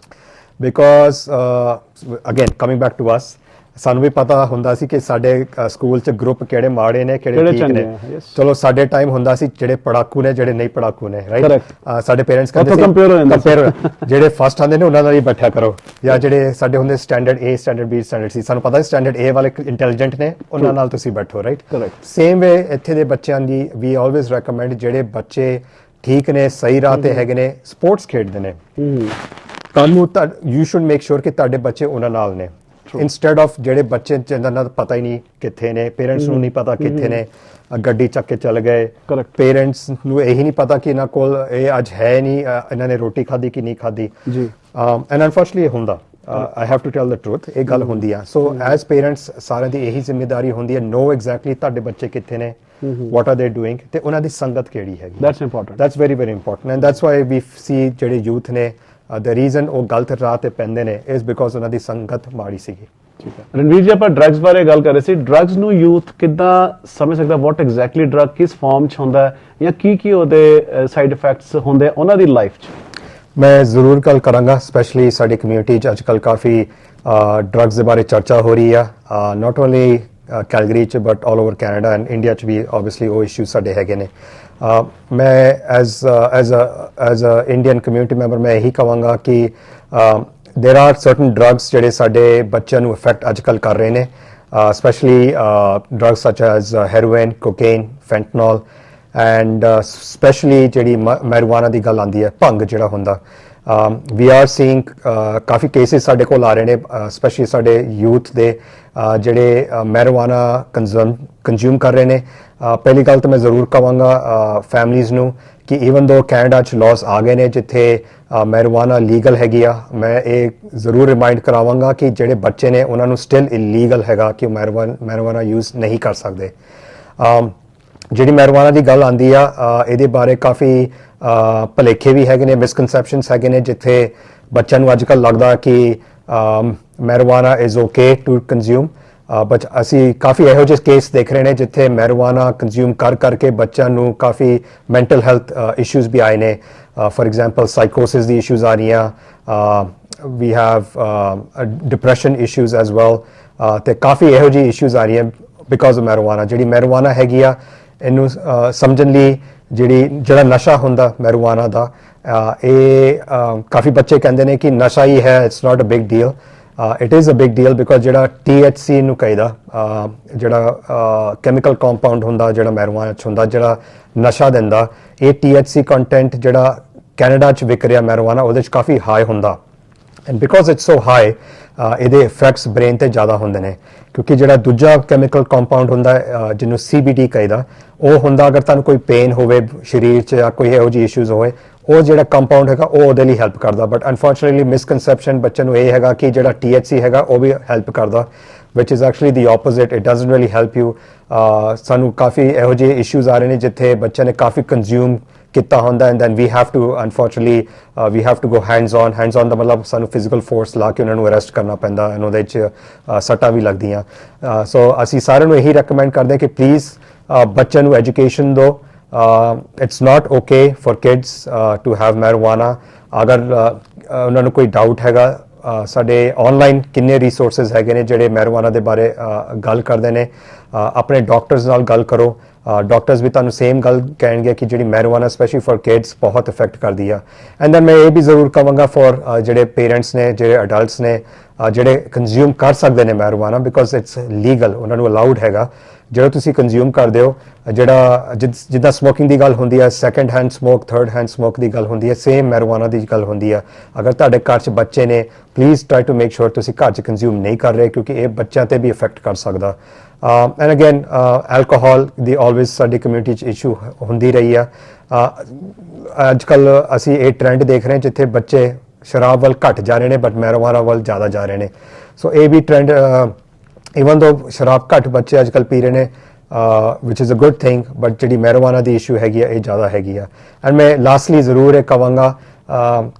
because again coming back to us ਸਾਨੂੰ ਵੀ ਪਤਾ ਹੁੰਦਾ ਸੀ ਕਿ ਸਾਡੇ ਸਕੂਲ 'ਚ ਗਰੁੱਪ ਕਿਹੜੇ ਮਾੜੇ ਨੇ ਕਿਹੜੇ ਠੀਕ ਨੇ ਚਲੋ ਸਾਡੇ ਟਾਈਮ ਹੁੰਦਾ ਸੀ ਜਿਹੜੇ ਪੜਾਕੂ ਨੇ ਜਿਹੜੇ ਨਹੀਂ ਪੜਾਕੂ ਨੇ ਰਾਈਟ ਸਾਡੇ ਪੇਰੈਂਟਸ ਕਹਿੰਦੇ ਸੀ ਕੰਪੇਅਰ ਜਿਹੜੇ ਫਸਟ ਆਉਂਦੇ ਨੇ ਉਹਨਾਂ ਨਾਲ ਹੀ ਬੈਠਿਆ ਕਰੋ ਜਾਂ ਜਿਹੜੇ ਸਾਡੇ ਹੁੰਦੇ standard A standard B standard C ਸਾਨੂੰ ਪਤਾ ਸੀ ਸਟੈਂਡਰਡ A ਵਾਲੇ ਇੰਟੈਲੀਜੈਂਟ ਨੇ ਉਹਨਾਂ ਨਾਲ ਤੁਸੀਂ ਬੈਠੋ ਰਾਈਟ ਸੇਮ ਵੇ ਇੱਥੇ ਦੇ ਬੱਚਿਆਂ ਦੀ ਵੀ ਆਲਵੇਜ਼ ਰეკਮੈਂਡ ਜਿਹੜੇ ਬੱਚੇ ਠੀਕ ਨੇ ਸਹੀ ਰਾਹ ਤੇ ਹੈਗੇ ਨੇ ਸਪੋਰਟਸ ਖੇਡਦੇ ਨੇ ਤੁਹਾਨੂੰ ਯੂ ਸ਼ੁਡ ਮੇਕ ਸ਼ੋਰ ਕਿ ਤੁਹਾਡੇ ਬੱਚੇ ਉਹਨਾਂ ਨਾਲ ਨੇ ਇੰਸਟੈਡ ਆਫ ਜਿਹੜੇ ਬੱਚੇ ਜਿਹਨਾਂ ਦਾ ਪਤਾ ਹੀ ਨਹੀਂ ਕਿੱਥੇ ਨੇ ਪੇਰੈਂਟਸ ਨੂੰ ਨਹੀਂ ਪਤਾ ਕਿੱਥੇ ਨੇ ਗੱਡੀ ਚੱਕ ਕੇ ਚਲੇ ਗਏ ਪੇਰੈਂਟਸ ਨੂੰ ਇਹੀ ਨਹੀਂ ਪਤਾ ਕਿ ਇਹਨਾਂ ਕੋਲ ਇਹ ਅੱਜ ਹੈ ਨਹੀਂ ਇਹਨਾਂ ਨੇ ਰੋਟੀ ਖਾਧੀ ਕਿ ਨਹੀਂ ਖਾਧੀ ਜੀ ਐਂਡ ਅਨਫੋਰਚੂਨਟਲੀ ਹੁੰਦਾ I have to tell the truth ਇਹ ਗੱਲ ਹੁੰਦੀ ਆ ਸੋ ਐਜ਼ ਪੇਰੈਂਟਸ ਸਾਰਿਆਂ ਦੀ ਇਹੀ ਜ਼ਿੰਮੇਵਾਰੀ ਹੁੰਦੀ ਹੈ ਨੋ ਐਗਜ਼ੈਕਟਲੀ ਤੁਹਾਡੇ ਬੱਚੇ ਕਿੱਥੇ ਨੇ what are they doing ਤੇ ਉਹਨਾਂ ਦੀ ਸੰਗਤ ਕਿਹੜੀ ਹੈਗੀ that's very very important and that's why we see ਜਿਹੜੇ ਯੂਥ ਨੇ the reason ਉਹ ਗਲਤ ਰਾਹ ਤੇ ਪੈਂਦੇ ਨੇ is because ਉਹਨਾਂ ਦੀ ਸੰਗਤ ਮਾੜੀ ਸੀਗੀ ਠੀਕ ਹੈ ਰਣਵੀਰ ਜੀ ਆਪਾਂ ਡਰੱਗਸ ਬਾਰੇ ਗੱਲ ਕਰ ਰਹੇ ਸੀ ਡਰੱਗਸ ਨੂੰ ਯੂਥ ਕਿੱਦਾਂ ਸਮਝ ਸਕਦਾ ਵਾਟ ਐਗਜ਼ੈਕਟਲੀ ਡਰੱਗ ਕਿਸ ਫਾਰਮ 'ਚ ਹੁੰਦਾ ਜਾਂ ਕੀ ਉਹਦੇ ਸਾਈਡ ਇਫੈਕਟਸ ਹੁੰਦੇ ਉਹਨਾਂ ਦੀ ਲਾਈਫ 'ਚ ਮੈਂ ਜ਼ਰੂਰ ਗੱਲ ਕਰਾਂਗਾ ਸਪੈਸ਼ਲੀ ਸਾਡੀ ਕਮਿਊਨਿਟੀ 'ਚ ਅੱਜ ਕੱਲ੍ਹ ਕਾਫੀ ਡਰੱਗਸ ਦੇ ਬਾਰੇ ਚਰਚਾ ਹੋ ਰਹੀ ਆ ਨਾਟ ਓਨਲੀ ਕੈਲਗਰੀ 'ਚ but all over Canada and India 'ਚ ਵੀ ਓਬਵੀਅਸਲੀ ਉਹ ਇਸ਼ੂ ਸਾਡੇ ਹੈਗੇ ਨੇ ਮੈਂ as a Indian community member ਮੈਂ ਇਹੀ ਕਹਾਂਗਾ ਕਿ there are certain drugs ਜਿਹੜੇ ਸਾਡੇ ਬੱਚਿਆਂ ਨੂੰ ਇਫੈਕਟ ਅੱਜ ਕੱਲ੍ਹ ਕਰ ਰਹੇ ਨੇ specially drugs such as heroin, cocaine, fentanyl and specially ਜਿਹੜੀ ਮੈਰੀਜੁਆਨਾ ਦੀ ਗੱਲ ਆਉਂਦੀ ਹੈ ਭੰਗ ਜਿਹੜਾ ਹੁੰਦਾ we are seeing coffee cases ਸਾਡੇ ਕੋਲ ਆ ਰਹੇ ਨੇ ਸਪੈਸ਼ਲੀ ਸਾਡੇ ਯੂਥ ਦੇ ਜਿਹੜੇ ਮੈਰੀਜੁਆਨਾ ਕੰਜ਼ਿਊਮ ਕਰ ਰਹੇ ਨੇ ਪਹਿਲੀ ਗੱਲ ਤਾਂ ਮੈਂ ਜ਼ਰੂਰ ਕਹਾਂਗਾ ਫੈਮਲੀਜ਼ ਨੂੰ ਕਿ ਈਵਨ ਦੋ ਕੈਨੇਡਾ 'ਚ ਲਾਜ਼ ਆ ਗਏ ਨੇ ਜਿੱਥੇ ਮੈਰੀਜੁਆਨਾ ਲੀਗਲ ਹੈਗੀ ਆ ਮੈਂ ਇਹ ਜ਼ਰੂਰ ਰਿਮਾਈਂਡ ਕਰਾਵਾਂਗਾ ਕਿ ਜਿਹੜੇ ਬੱਚੇ ਨੇ ਉਹਨਾਂ ਨੂੰ ਸਟਿਲ ਇਲੀਗਲ ਹੈਗਾ ਕਿ ਮੈਰੀਜੁਆਨਾ ਯੂਜ਼ ਨਹੀਂ ਕਰ ਸਕਦੇ ਜਿਹੜੀ ਮੈਰੀਜੁਆਨਾ ਦੀ ਗੱਲ ਆਉਂਦੀ ਆ ਇਹਦੇ ਬਾਰੇ ਕਾਫੀ ਭੁਲੇਖੇ ਵੀ ਹੈਗੇ ਨੇ ਮਿਸਕਨਸੈਪਸ਼ਨਸ ਹੈਗੇ ਨੇ ਜਿੱਥੇ ਬੱਚਿਆਂ ਨੂੰ ਅੱਜ ਕੱਲ੍ਹ ਲੱਗਦਾ ਕਿ marijuana is okay to consume but ਅਸੀਂ ਕਾਫੀ ਇਹੋ ਜਿਹੇ ਕੇਸ ਦੇਖ ਰਹੇ ਨੇ ਜਿੱਥੇ ਮੈਰੀਜੁਆਨਾ ਕੰਜ਼ਿਊਮ ਕਰਕੇ ਬੱਚਿਆਂ ਨੂੰ ਕਾਫੀ ਮੈਂਟਲ ਹੈਲਥ ਇਸ਼ੂਜ਼ ਵੀ ਆਏ ਨੇ ਫॉर एग्जांपल ਸਾਈਕੋਸਿਸ ਦੀ ਇਸ਼ੂਜ਼ ਆ ਰਹੀਆਂ we have depression issues as well ਤੇ ਕਾਫੀ ਇਹੋ ਜਿਹੀ ਇਸ਼ੂਜ਼ ਆ ਰਹੀਆਂ ਬਿਕਾਜ਼ ਆਫ ਮੈਰੀਜੁਆਨਾ ਜਿਹੜੀ ਮੈਰੀਜੁਆਨਾ ਹੈਗੀ ਆ ਇਹਨੂੰ ਸਮਝਣ ਲਈ ਜਿਹੜਾ ਨਸ਼ਾ ਹੁੰਦਾ ਮੈਰੀਜੁਆਨਾ ਦਾ ਇਹ ਕਾਫੀ ਬੱਚੇ ਕਹਿੰਦੇ ਨੇ ਕਿ ਨਸ਼ਾ ਹੀ ਹੈ it's not a big deal it is a big deal because ਜਿਹੜਾ THC ਨੂੰ ਕਹਿੰਦਾ ਜਿਹੜਾ ਕੈਮੀਕਲ ਕੰਪਾਊਂਡ ਹੁੰਦਾ ਜਿਹੜਾ ਮੈਰੀਜੁਆਨਾ 'ਚ ਹੁੰਦਾ ਜਿਹੜਾ ਨਸ਼ਾ ਦਿੰਦਾ ਇਹ THC ਕੰਟੈਂਟ ਜਿਹੜਾ ਕੈਨੇਡਾ 'ਚ ਵਿਕ ਰਿਹਾ ਮੈਰੀਜੁਆਨਾ ਉਹਦੇ 'ਚ ਕਾਫੀ ਹਾਈ ਹੁੰਦਾ and because it's so high ਇਹਦੇ ਇਫੈਕਟਸ ਬ੍ਰੇਨ ਤੇ ਜ਼ਿਆਦਾ ਹੁੰਦੇ ਨੇ ਕਿਉਂਕਿ ਜਿਹੜਾ ਦੂਜਾ ਕੈਮੀਕਲ ਕੰਪਾਊਂਡ ਹੁੰਦਾ ਜਿਹਨੂੰ CBD ਕਹਿੰਦਾ ਉਹ ਹੁੰਦਾ ਅਗਰ ਤੁਹਾਨੂੰ ਕੋਈ ਪੇਨ ਹੋਵੇ ਸਰੀਰ 'ਚ ਜਾਂ ਕੋਈ ਇਹੋ ਜਿਹੀ ਇਸ਼ੂਜ਼ ਹੋਵੇ ਉਹ ਜਿਹੜਾ ਕੰਪਾਊਂਡ ਹੈਗਾ ਉਹ ਉਹਦੇ ਲਈ ਹੈਲਪ ਕਰਦਾ ਬਟ ਅਨਫੋਰਚੂਨੇਟਲੀ ਮਿਸਕਨਸੈਪਸ਼ਨ ਬੱਚਿਆਂ ਨੂੰ ਇਹ ਹੈਗਾ ਕਿ ਜਿਹੜਾ THC ਹੈਗਾ ਉਹ ਵੀ ਹੈਲਪ ਕਰਦਾ which is actually the opposite it doesn't really help you ਸਾਨੂੰ ਕਾਫੀ ਇਹੋ ਜਿਹੇ ਇਸ਼ੂਜ਼ ਆ ਰਹੇ ਨੇ ਜਿੱਥੇ ਬੱਚਿਆਂ ਨੇ ਕਾਫੀ ਕੰਜ਼ਿਊਮ ਕੀਤਾ ਹੁੰਦਾ and then we have to unfortunately we have to go hands on ਦਾ ਮਤਲਬ ਸਾਨੂੰ ਫਿਜ਼ੀਕਲ ਫੋਰਸ ਲਾ ਕੇ ਉਹਨਾਂ ਨੂੰ ਅਰੈਸਟ ਕਰਨਾ ਪੈਂਦਾ and ਉਹਦੇ 'ਚ ਸੱਟਾਂ ਵੀ ਲੱਗਦੀਆਂ ਸੋ ਅਸੀਂ ਸਾਰਿਆਂ ਨੂੰ ਇਹੀ ਰეკਮੈਂਡ ਕਰਦੇ ਕਿ ਪਲੀਜ਼ ਬੱਚਿਆਂ ਨੂੰ ਐਜੂਕੇਸ਼ਨ ਦਿਓ it's not okay for kids to have marijuana ਅਗਰ ਉਹਨਾਂ ਨੂੰ ਕੋਈ ਡਾਊਟ ਹੈਗਾ ਸਾਡੇ ਆਨਲਾਈਨ ਕਿੰਨੇ ਰਿਸੋਰਸਸ ਹੈਗੇ ਨੇ ਜਿਹੜੇ ਮੈਰੀਜੁਆਨਾ ਦੇ ਬਾਰੇ ਗੱਲ ਕਰਦੇ ਨੇ ਆਪਣੇ ਡਾਕਟਰਸ ਨਾਲ ਗੱਲ ਕਰੋ ਡਾਕਟਰਸ ਵੀ ਤੁਹਾਨੂੰ ਸੇਮ ਗੱਲ ਕਹਿਣਗੇ ਕਿ ਜਿਹੜੀ ਮੈਰੀਜੁਆਨਾ ਸਪੈਸ਼ਲੀ ਫॉर ਕਿਡਸ ਬਹੁਤ ਇਫੈਕਟ ਕਰਦੀ ਆ ਐਂਡ ਦੈਨ ਮੈਂ ਇਹ ਵੀ ਜ਼ਰੂਰ ਕਹਾਂਗਾ ਫॉर ਜਿਹੜੇ ਪੇਰੈਂਟਸ ਨੇ ਜਿਹੜੇ ਅਡਲਟਸ ਨੇ ਜਿਹੜੇ ਕੰਜ਼ਿਊਮ ਕਰ ਸਕਦੇ ਨੇ ਮੈਰੀਜੁਆਨਾ ਬਿਕੋਜ਼ ਇਟਸ ਲੀਗਲ ਉਹਨਾਂ ਨੂੰ ਅਲਾਉਡ ਹੈਗਾ ਜਿਹੜਾ ਤੁਸੀਂ ਕੰਜ਼ਿਊਮ ਕਰਦੇ ਹੋ ਜਿਹੜਾ ਜਿੱਦਾਂ ਸਮੋਕਿੰਗ ਦੀ ਗੱਲ ਹੁੰਦੀ ਹੈ second hand smoke third hand smoke ਦੀ ਗੱਲ ਹੁੰਦੀ ਹੈ ਸੇਮ ਮੈਰੀਜੁਆਨਾ ਦੀ ਗੱਲ ਹੁੰਦੀ ਹੈ ਅਗਰ ਤੁਹਾਡੇ ਘਰ 'ਚ ਬੱਚੇ ਨੇ please try to make sure ਤੁਸੀਂ ਘਰ 'ਚ ਕੰਜ਼ਿਊਮ ਨਹੀਂ ਕਰ ਰਹੇ ਕਿਉਂਕਿ ਇਹ ਬੱਚਿਆਂ ਤੇ ਵੀ ਇਫੈਕਟ ਕਰ ਸਕਦਾ and again alcohol the always ਸਾਡੀ ਕਮਿਊਨਿਟੀ 'ਚ ਇਸ਼ੂ ਹੁੰਦੀ ਰਹੀ ਆ ਅੱਜ ਕੱਲ੍ਹ ਅਸੀਂ ਇਹ ਟ੍ਰੈਂਡ ਦੇਖ ਰਹੇ ਹਾਂ ਜਿੱਥੇ ਬੱਚੇ ਸ਼ਰਾਬ ਵੱਲ ਘੱਟ ਜਾ ਰਹੇ ਨੇ ਬਟ ਮੈਰੀਜੁਆਨਾ ਵੱਲ ਜ਼ਿਆਦਾ ਜਾ ਰਹੇ ਨੇ ਸੋ ਇਹ ਵੀ ਟ੍ਰੈਂਡ even though ਸ਼ਰਾਬ ਘੱਟ ਬੱਚੇ ਅੱਜ ਕੱਲ੍ਹ ਪੀ ਰਹੇ ਨੇ which is a good thing but ਜਿਹੜੀ ਮੈਰੀਜੁਆਨਾ ਦੀ ਇਸ਼ੂ ਹੈਗੀ ਆ ਇਹ ਜ਼ਿਆਦਾ ਹੈਗੀ ਆ ਐਂਡ ਮੈਂ ਲਾਸਟਲੀ ਜ਼ਰੂਰ ਇਹ ਕਹਾਂਗਾ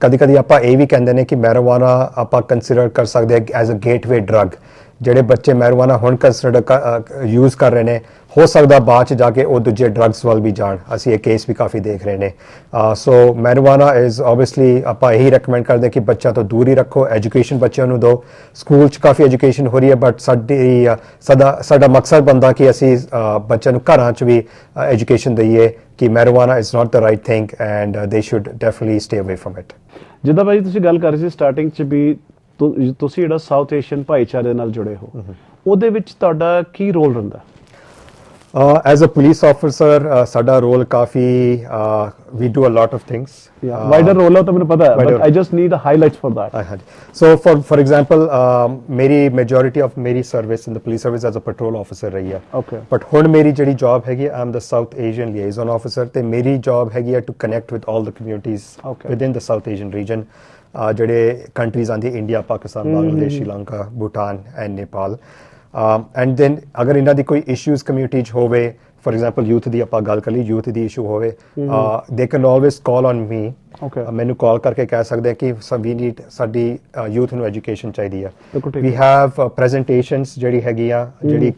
ਕਦੀ ਕਦੀ ਆਪਾਂ ਇਹ ਵੀ ਕਹਿੰਦੇ ਨੇ ਕਿ ਮੈਰੀਜੁਆਨਾ ਆਪਾਂ ਕੰਸੀਡਰ ਕਰ ਸਕਦੇ ਹਾਂ ਐਜ਼ ਅ ਗੇਟਵੇ ਡਰਗ ਜਿਹੜੇ ਬੱਚੇ ਮੈਰੀਜੁਆਨਾ ਹੁਣ ਕੰਸੀਡਰ ਯੂਜ਼ ਕਰ ਰਹੇ ਨੇ ਹੋ ਸਕਦਾ ਬਾਅਦ 'ਚ ਜਾ ਕੇ ਉਹ ਦੂਜੇ ਡਰੱਗਸ ਵੱਲ ਵੀ ਜਾਣ ਅਸੀਂ ਇਹ ਕੇਸ ਵੀ ਕਾਫੀ ਦੇਖ ਰਹੇ ਨੇ ਸੋ ਮੈਰੀਜੁਆਨਾ ਇਜ਼ ਓਬਵੀਅਸਲੀ ਆਪਾਂ ਇਹੀ ਰეკਮੈਂਡ ਕਰਦੇ ਕਿ ਬੱਚਿਆਂ ਤੋਂ ਦੂਰ ਹੀ ਰੱਖੋ ਐਜੂਕੇਸ਼ਨ ਬੱਚਿਆਂ ਨੂੰ ਦਿਓ ਸਕੂਲ 'ਚ ਕਾਫੀ ਐਜੂਕੇਸ਼ਨ ਹੋ ਰਹੀ ਹੈ ਬਟ ਸਾਡਾ ਮਕਸਦ ਬਣਦਾ ਕਿ ਅਸੀਂ ਬੱਚਿਆਂ ਨੂੰ ਘਰਾਂ 'ਚ ਵੀ ਐਜੂਕੇਸ਼ਨ ਦਈਏ ਕਿ marijuana is not the right thing and they should definitely stay away from it ਜਿੱਦਾਂ ਭਾਈ ਤੁਸੀਂ ਗੱਲ ਕਰ ਰਹੇ ਸੀ ਸਟਾਰਟਿੰਗ 'ਚ ਵੀ ਤੁਸੀਂ ਜਿਹੜਾ ਸਾਊਥ ਏਸ਼ੀਅਨ ਭਾਈਚਾਰੇ ਨਾਲ ਜੁੜੇ ਹੋ ਉਹਦੇ ਵਿੱਚ ਤੁਹਾਡਾ ਕੀ ਰੋਲ ਰਹਿੰਦਾ as a police officer ਸਾਡਾ ਰੋਲ ਕਾਫੀ we do a lot of things wider role ਹੈ ਤਾਂ ਮੈਨੂੰ ਪਤਾ ਹੈ but I just need a highlights for that so for example ਮੇਰੀ majority of ਮੇਰੀ service in the police service as a patrol officer ਰਹੀ ਹੈ okay but ਹੁਣ ਮੇਰੀ ਜਿਹੜੀ job ਹੈਗੀ I am the South Asian liaison officer ਤੇ ਮੇਰੀ job ਹੈਗੀ to connect with all the communities within the South Asian region ਜਿਹੜੇ ਕੰਟਰੀਜ਼ ਆਂਦੀ India Pakistan Bangladesh Sri Lanka Bhutan and Nepal and then ਅਗਰ ਇਹਨਾਂ ਦੀ ਕੋਈ ਇਸ਼ੂਜ਼ ਕਮਿਊਨਿਟੀ 'ਚ ਹੋਵੇ ਫॉर एग्जांपल ਯੂਥ ਦੀ ਆਪਾਂ ਗੱਲ ਕਰ ਲਈ ਯੂਥ ਦੀ ਇਸ਼ੂ ਹੋਵੇ they can always call on me ਮੈਨੂੰ ਕਾਲ ਕਰਕੇ ਕਹਿ ਸਕਦੇ ਕਿ ਵੀ ਨੀਡ ਸਾਡੀ ਯੂਥ ਨੂੰ ਐਜੂਕੇਸ਼ਨ ਚਾਹੀਦੀ ਆ ਵੀ ਹੈਵ ਪ੍ਰੈਜੈਂਟੇਸ਼ਨਸ ਜਿਹੜੀ ਹੈਗੀ ਆ ਜਿਹੜੀ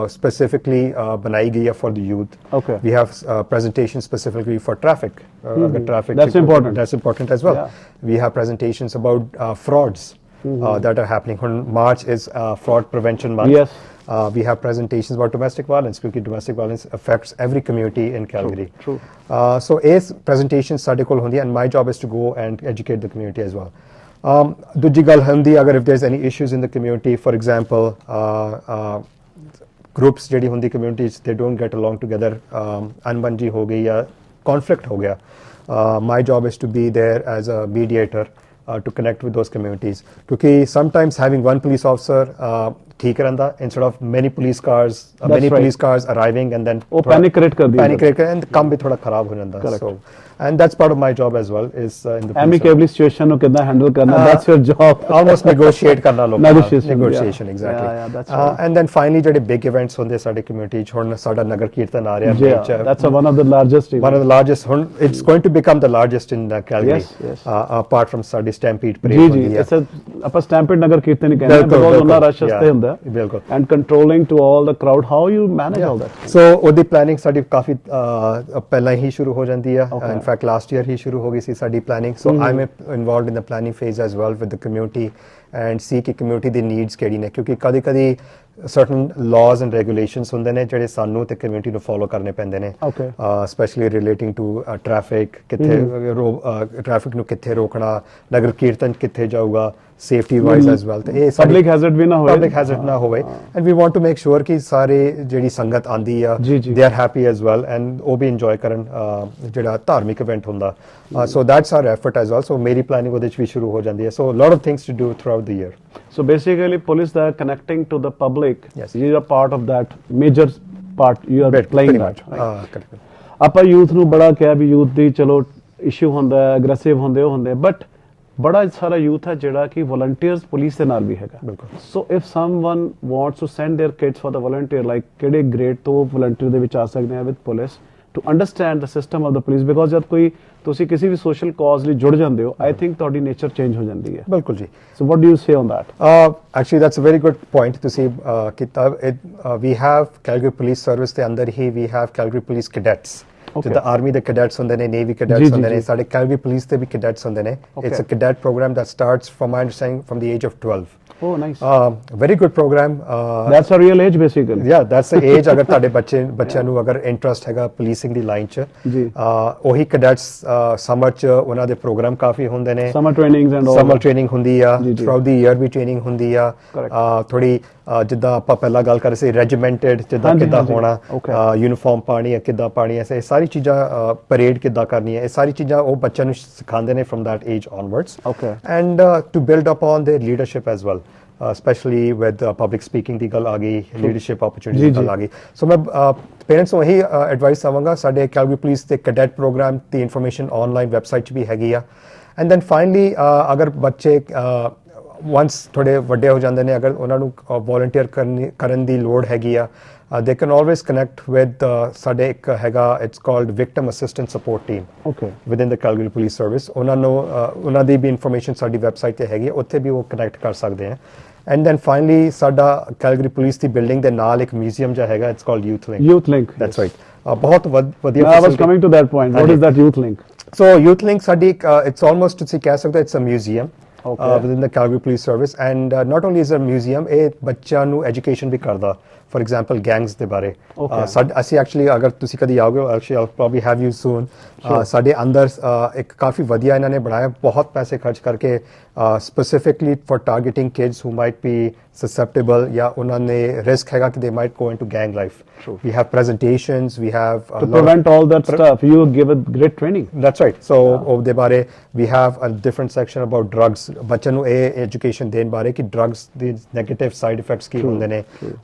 ਸਪੈਸੀਫਿਕਲੀ ਬਣਾਈ ਗਈ ਆ for the youth we have presentation specifically for traffic ਅਗਰ traffic that's important as well we have presentations about frauds that are happening. March is fraud prevention month. Yes. We have presentations about domestic violence because domestic violence affects every community in Calgary. True. So as presentations ਸਾਡੇ ਕੋਲ ਹੁੰਦੀ and my job is to go and educate the community as well. ਦੂਜੀ ਗੱਲ ਹੁੰਦੀ ਅਗਰ if there's any issues in the community, for example groups ਜਿਹੜੀ ਹੁੰਦੀ community they don't get along together, ਅਣਬਣਜੀ ਹੋ ਗਈ ਜਾਂ conflict ਹੋ ਗਿਆ, my job is to be there as a mediator to connect with those communities because sometimes having one police officer ठीक रहता instead of many police cars arriving and then panic create and काम भी थोड़ा खराब हो जाता so and that's part of my job as well is in the amicably situation ਨੂੰ ਕਿੱਦਾਂ handle ਕਰਨਾ that's your job almost negotiate ਕਰਨਾ ਲੋਕਾਂ negotiation exactly yeah, and then finally ਜਿਹੜੇ big events ਹੁੰਦੇ ਸਾਡੀ community ਚ ਹੁਣ ਸਾਡਾ ਨਗਰ ਕੀਰਤਨ ਆ ਰਿਹਾ that's one of the largest ਹੁਣ it's going to become the largest in Calgary apart from ਸਾਡੀ stampede parade ਜੀ ਆਪਾਂ stampede ਨਗਰ ਕੀਰਤਨ ਹੀ ਕਹਿੰਦੇ ਹਾਂ because ਉਹਨਾਂ ਰਸ਼ ਹਸਤੇ ਹੁੰਦਾ ਬਿਲਕੁਲ and controlling to all the crowd how you manage all that so ਉਹਦੀ planning ਸਾਡੀ ਕਾਫੀ ਪਹਿਲਾਂ ਹੀ ਸ਼ੁਰੂ ਹੋ ਜਾਂਦੀ ਹੈ in fact last year ਹੀ ਸ਼ੁਰੂ ਹੋ ਗਈ ਸੀ ਸਾਡੀ planning so I'm involved in the planning phase as well with the community and see ਕਿ community ਦੀ needs ਕਿਹੜੀ ਨੇ ਕਿਉਂਕਿ ਕਦੀ certain laws and regulations ਹੁੰਦੇ ਨੇ ਜਿਹੜੇ ਸਾਨੂੰ ਤੇ community ਨੂੰ follow ਕਰਨੇ ਪੈਂਦੇ ਨੇ especially relating to traffic ਕਿੱਥੇ traffic ਨੂੰ ਕਿੱਥੇ ਰੋਕਣਾ ਨਗਰ ਕੀਰਤਨ ਕਿੱਥੇ ਜਾਊਗਾ safety wise as well ਤੇ ਇਹ public hazard ਵੀ ਨਾ ਹੋਵੇ and we want to make sure ਕਿ ਸਾਰੇ ਜਿਹੜੀ ਸੰਗਤ ਆਂਦੀ ਆ they are happy as well and ਉਹ ਵੀ enjoy ਕਰਨ ਜਿਹੜਾ ਧਾਰਮਿਕ event ਹੁੰਦਾ so that's our effort as well so ਮੇਰੀ planning ਉਹਦੇ ਚ ਵੀ ਸ਼ੁਰੂ ਹੋ ਜਾਂਦੀ ਹੈ so a lot of things to do throughout the year so basically police that are connecting to the public you are part of that major part you are playing that correct ਆਪਾਂ youth ਨੂੰ ਬੜਾ ਕਿਹਾ ਵੀ youth ਦੀ ਚਲੋ issue ਹੁੰਦਾ aggressive ਹੁੰਦੇ but ਬੜਾ ਸਾਰਾ youth ਹੈ ਜਿਹੜਾ ਕਿ volunteers police ਦੇ ਨਾਲ ਵੀ ਹੈਗਾ ਬਿਲਕੁਲ so if someone wants to send their kids for the volunteer like ਕਿਹੜੇ grade ਤੋਂ volunteer ਦੇ ਵਿੱਚ ਆ ਸਕਦੇ ਆ with police to understand the system of the police because ਜਦ ਕੋਈ ਤੁਸੀਂ ਕਿਸੇ ਵੀ social cause ਲਈ ਜੁੜ ਜਾਂਦੇ ਹੋ I think ਤੁਹਾਡੀ nature change ਹੋ ਜਾਂਦੀ ਹੈ ਬਿਲਕੁਲ ਜੀ so what do you say on that actually that's a very good point to see we have Calgary Police Service ਦੇ ਅੰਦਰ ਹੀ we have Calgary Police Cadets ਜਿੱਦਾਂ ਆਰਮੀ ਦੇ ਕੈਡੈਟਸ ਹੁੰਦੇ ਨੇ, ਨੇਵੀ ਕੈਡੈਟਸ ਹੁੰਦੇ ਨੇ, ਸਾਡੇ ਕੈਲਗਰੀ ਪੁਲਿਸ ਦੇ ਵੀ ਕੈਡੈਟਸ ਹੁੰਦੇ ਨੇ. It's a cadet program that starts from my understanding from the age of 12. Oh, nice. Very good program. That's a real age basically. Yeah, that's the age. ਅਗਰ ਤੁਹਾਡੇ ਬੱਚਿਆਂ ਨੂੰ ਅਗਰ ਇੰਟਰਸਟ ਹੈਗਾ policing ਦੀ line 'ਚ, ਉਹੀ ਕੈਡੈਟਸ ਸਮਰ 'ਚ ਉਹਨਾਂ ਦੇ ਪ੍ਰੋਗਰਾਮ ਕਾਫੀ ਹੁੰਦੇ ਨੇ. Summer trainings and all. Summer training ਹੁੰਦੀ ਆ, ਥਰੂਆਊਟ ਦੀ ਈਅਰ ਵੀ ਟ੍ਰੇਨਿੰਗ ਹੁੰਦੀ ਆ. ਥੋੜੀ ਜਿੱਦਾਂ ਆਪਾਂ ਪਹਿਲਾਂ ਗੱਲ ਕਰ ਰਹੇ ਸੀ ਰੈਜੀਮੈਂਟਡ, ਜਿੱਦਾਂ ਕਿੱਦਾਂ ਹੋਣਾ, ਯੂਨੀਫਾਰਮ ਪਾਣੀ ਹੈ, ਕਿੱਦਾਂ ਪਾਣੀ ਹੈ, ਇਹ ਸਾਰੀ ਚੀਜ਼ਾਂ, ਪਰੇਡ ਕਿੱਦਾਂ ਕਰਨੀ ਹੈ, ਇਹ ਸਾਰੀ ਚੀਜ਼ਾਂ ਉਹ ਬੱਚਿਆਂ ਨੂੰ ਸਿਖਾਉਂਦੇ ਨੇ from that age onwards. And to build upon their leadership as well, especially with public speaking ਦੀ ਗੱਲ ਆ ਗਈ, leadership opportunity ਦੀ ਗੱਲ ਆ ਗਈ. ਸੋ ਮੈਂ ਪੇਰੈਂਟਸ ਨੂੰ ਇਹੀ ਐਡਵਾਈਸ ਦੇਵਾਂਗਾ, ਸਾਡੇ ਕੈਲਗਰੀ ਪੁਲਿਸ ਦੇ ਕੈਡੈਟ ਪ੍ਰੋਗਰਾਮ ਦੀ ਇਨਫੋਰਮੇਸ਼ਨ ਆਨਲਾਈਨ ਵੈਬਸਾਈਟ 'ਚ ਵੀ ਹੈਗੀ ਆ. ਐਂਡ ਦੈਨ ਫਾਈਨਲੀ ਅਗਰ ਬੱਚੇ ਵੰਸ ਥੋੜੇ ਵੱਡੇ ਹੋ ਜਾਂਦੇ ਨੇ, ਅਗਰ ਉਹਨਾਂ ਨੂੰ ਵੋਲੰਟੀਅਰ ਕਰਨ ਦੀ ਲੋੜ ਹੈਗੀ ਆ, they can always connect with ਸਾਡੇ ਇੱਕ ਹੈਗਾ, it's called victim assistance support team within the Calgary Police Service. ਉਹਨਾਂ ਦੀ ਵੀ ਇਨਫੋਰਮੇਸ਼ਨ ਸਾਡੀ ਵੈਬਸਾਈਟ ਤੇ ਹੈਗੀ, ਉੱਥੇ ਵੀ ਉਹ ਕਨੈਕਟ ਕਰ ਸਕਦੇ ਆ. ਐਂਡ ਦੈਨ ਫਾਈਨਲੀ ਸਾਡਾ ਕੈਲਗਰੀ ਪੁਲਿਸ ਦੀ ਬਿਲਡਿੰਗ ਦੇ ਨਾਲ ਇੱਕ ਮਿਊਜ਼ੀਅਮ ਜਿਹਾ ਹੈਗਾ, it's called Youth Link. That's right. ਬਹੁਤ ਵਧੀਆ. I was coming to that point. What is that Youth Link? So Youth Link ਸਾਡੀ it's almost ਤੁਸੀਂ ਕਹਿ ਸਕਦੇ it's a museum within the Calgary Police Service. And not only is a museum, ਇਹ ਬੱਚਿਆਂ ਨੂੰ education ਵੀ ਕਰਦਾ. For example, gangs ਦੇ ਬਾਰੇ. ਅਸੀਂ ਐਕਚੁਅਲੀ ਅਗਰ ਤੁਸੀਂ ਕਦੀ ਆਓਗੇ, actually I'll probably have you soon. ਸਾਡੇ ਅੰਦਰ ਇੱਕ ਕਾਫੀ ਵਧੀਆ ਇਹਨਾਂ ਨੇ ਬਣਾਇਆ, ਬਹੁਤ ਪੈਸੇ ਖਰਚ ਕਰਕੇ, specifically for targeting kids who might be susceptible ਜਾਂ ਉਹਨਾਂ ਨੇ risk ਹੈਗਾ ਕਿ they might go into gang life. We have presentations, we have to prevent all that stuff. You give a great training. That's right. So ਉਹਦੇ ਬਾਰੇ we have a different section about drugs. ਬੱਚਿਆਂ ਨੂੰ ਇਹ education ਦੇਣ ਬਾਰੇ ਕਿ drugs ਦੇ negative side effects ਕੀ ਹੁੰਦੇ ਨੇ.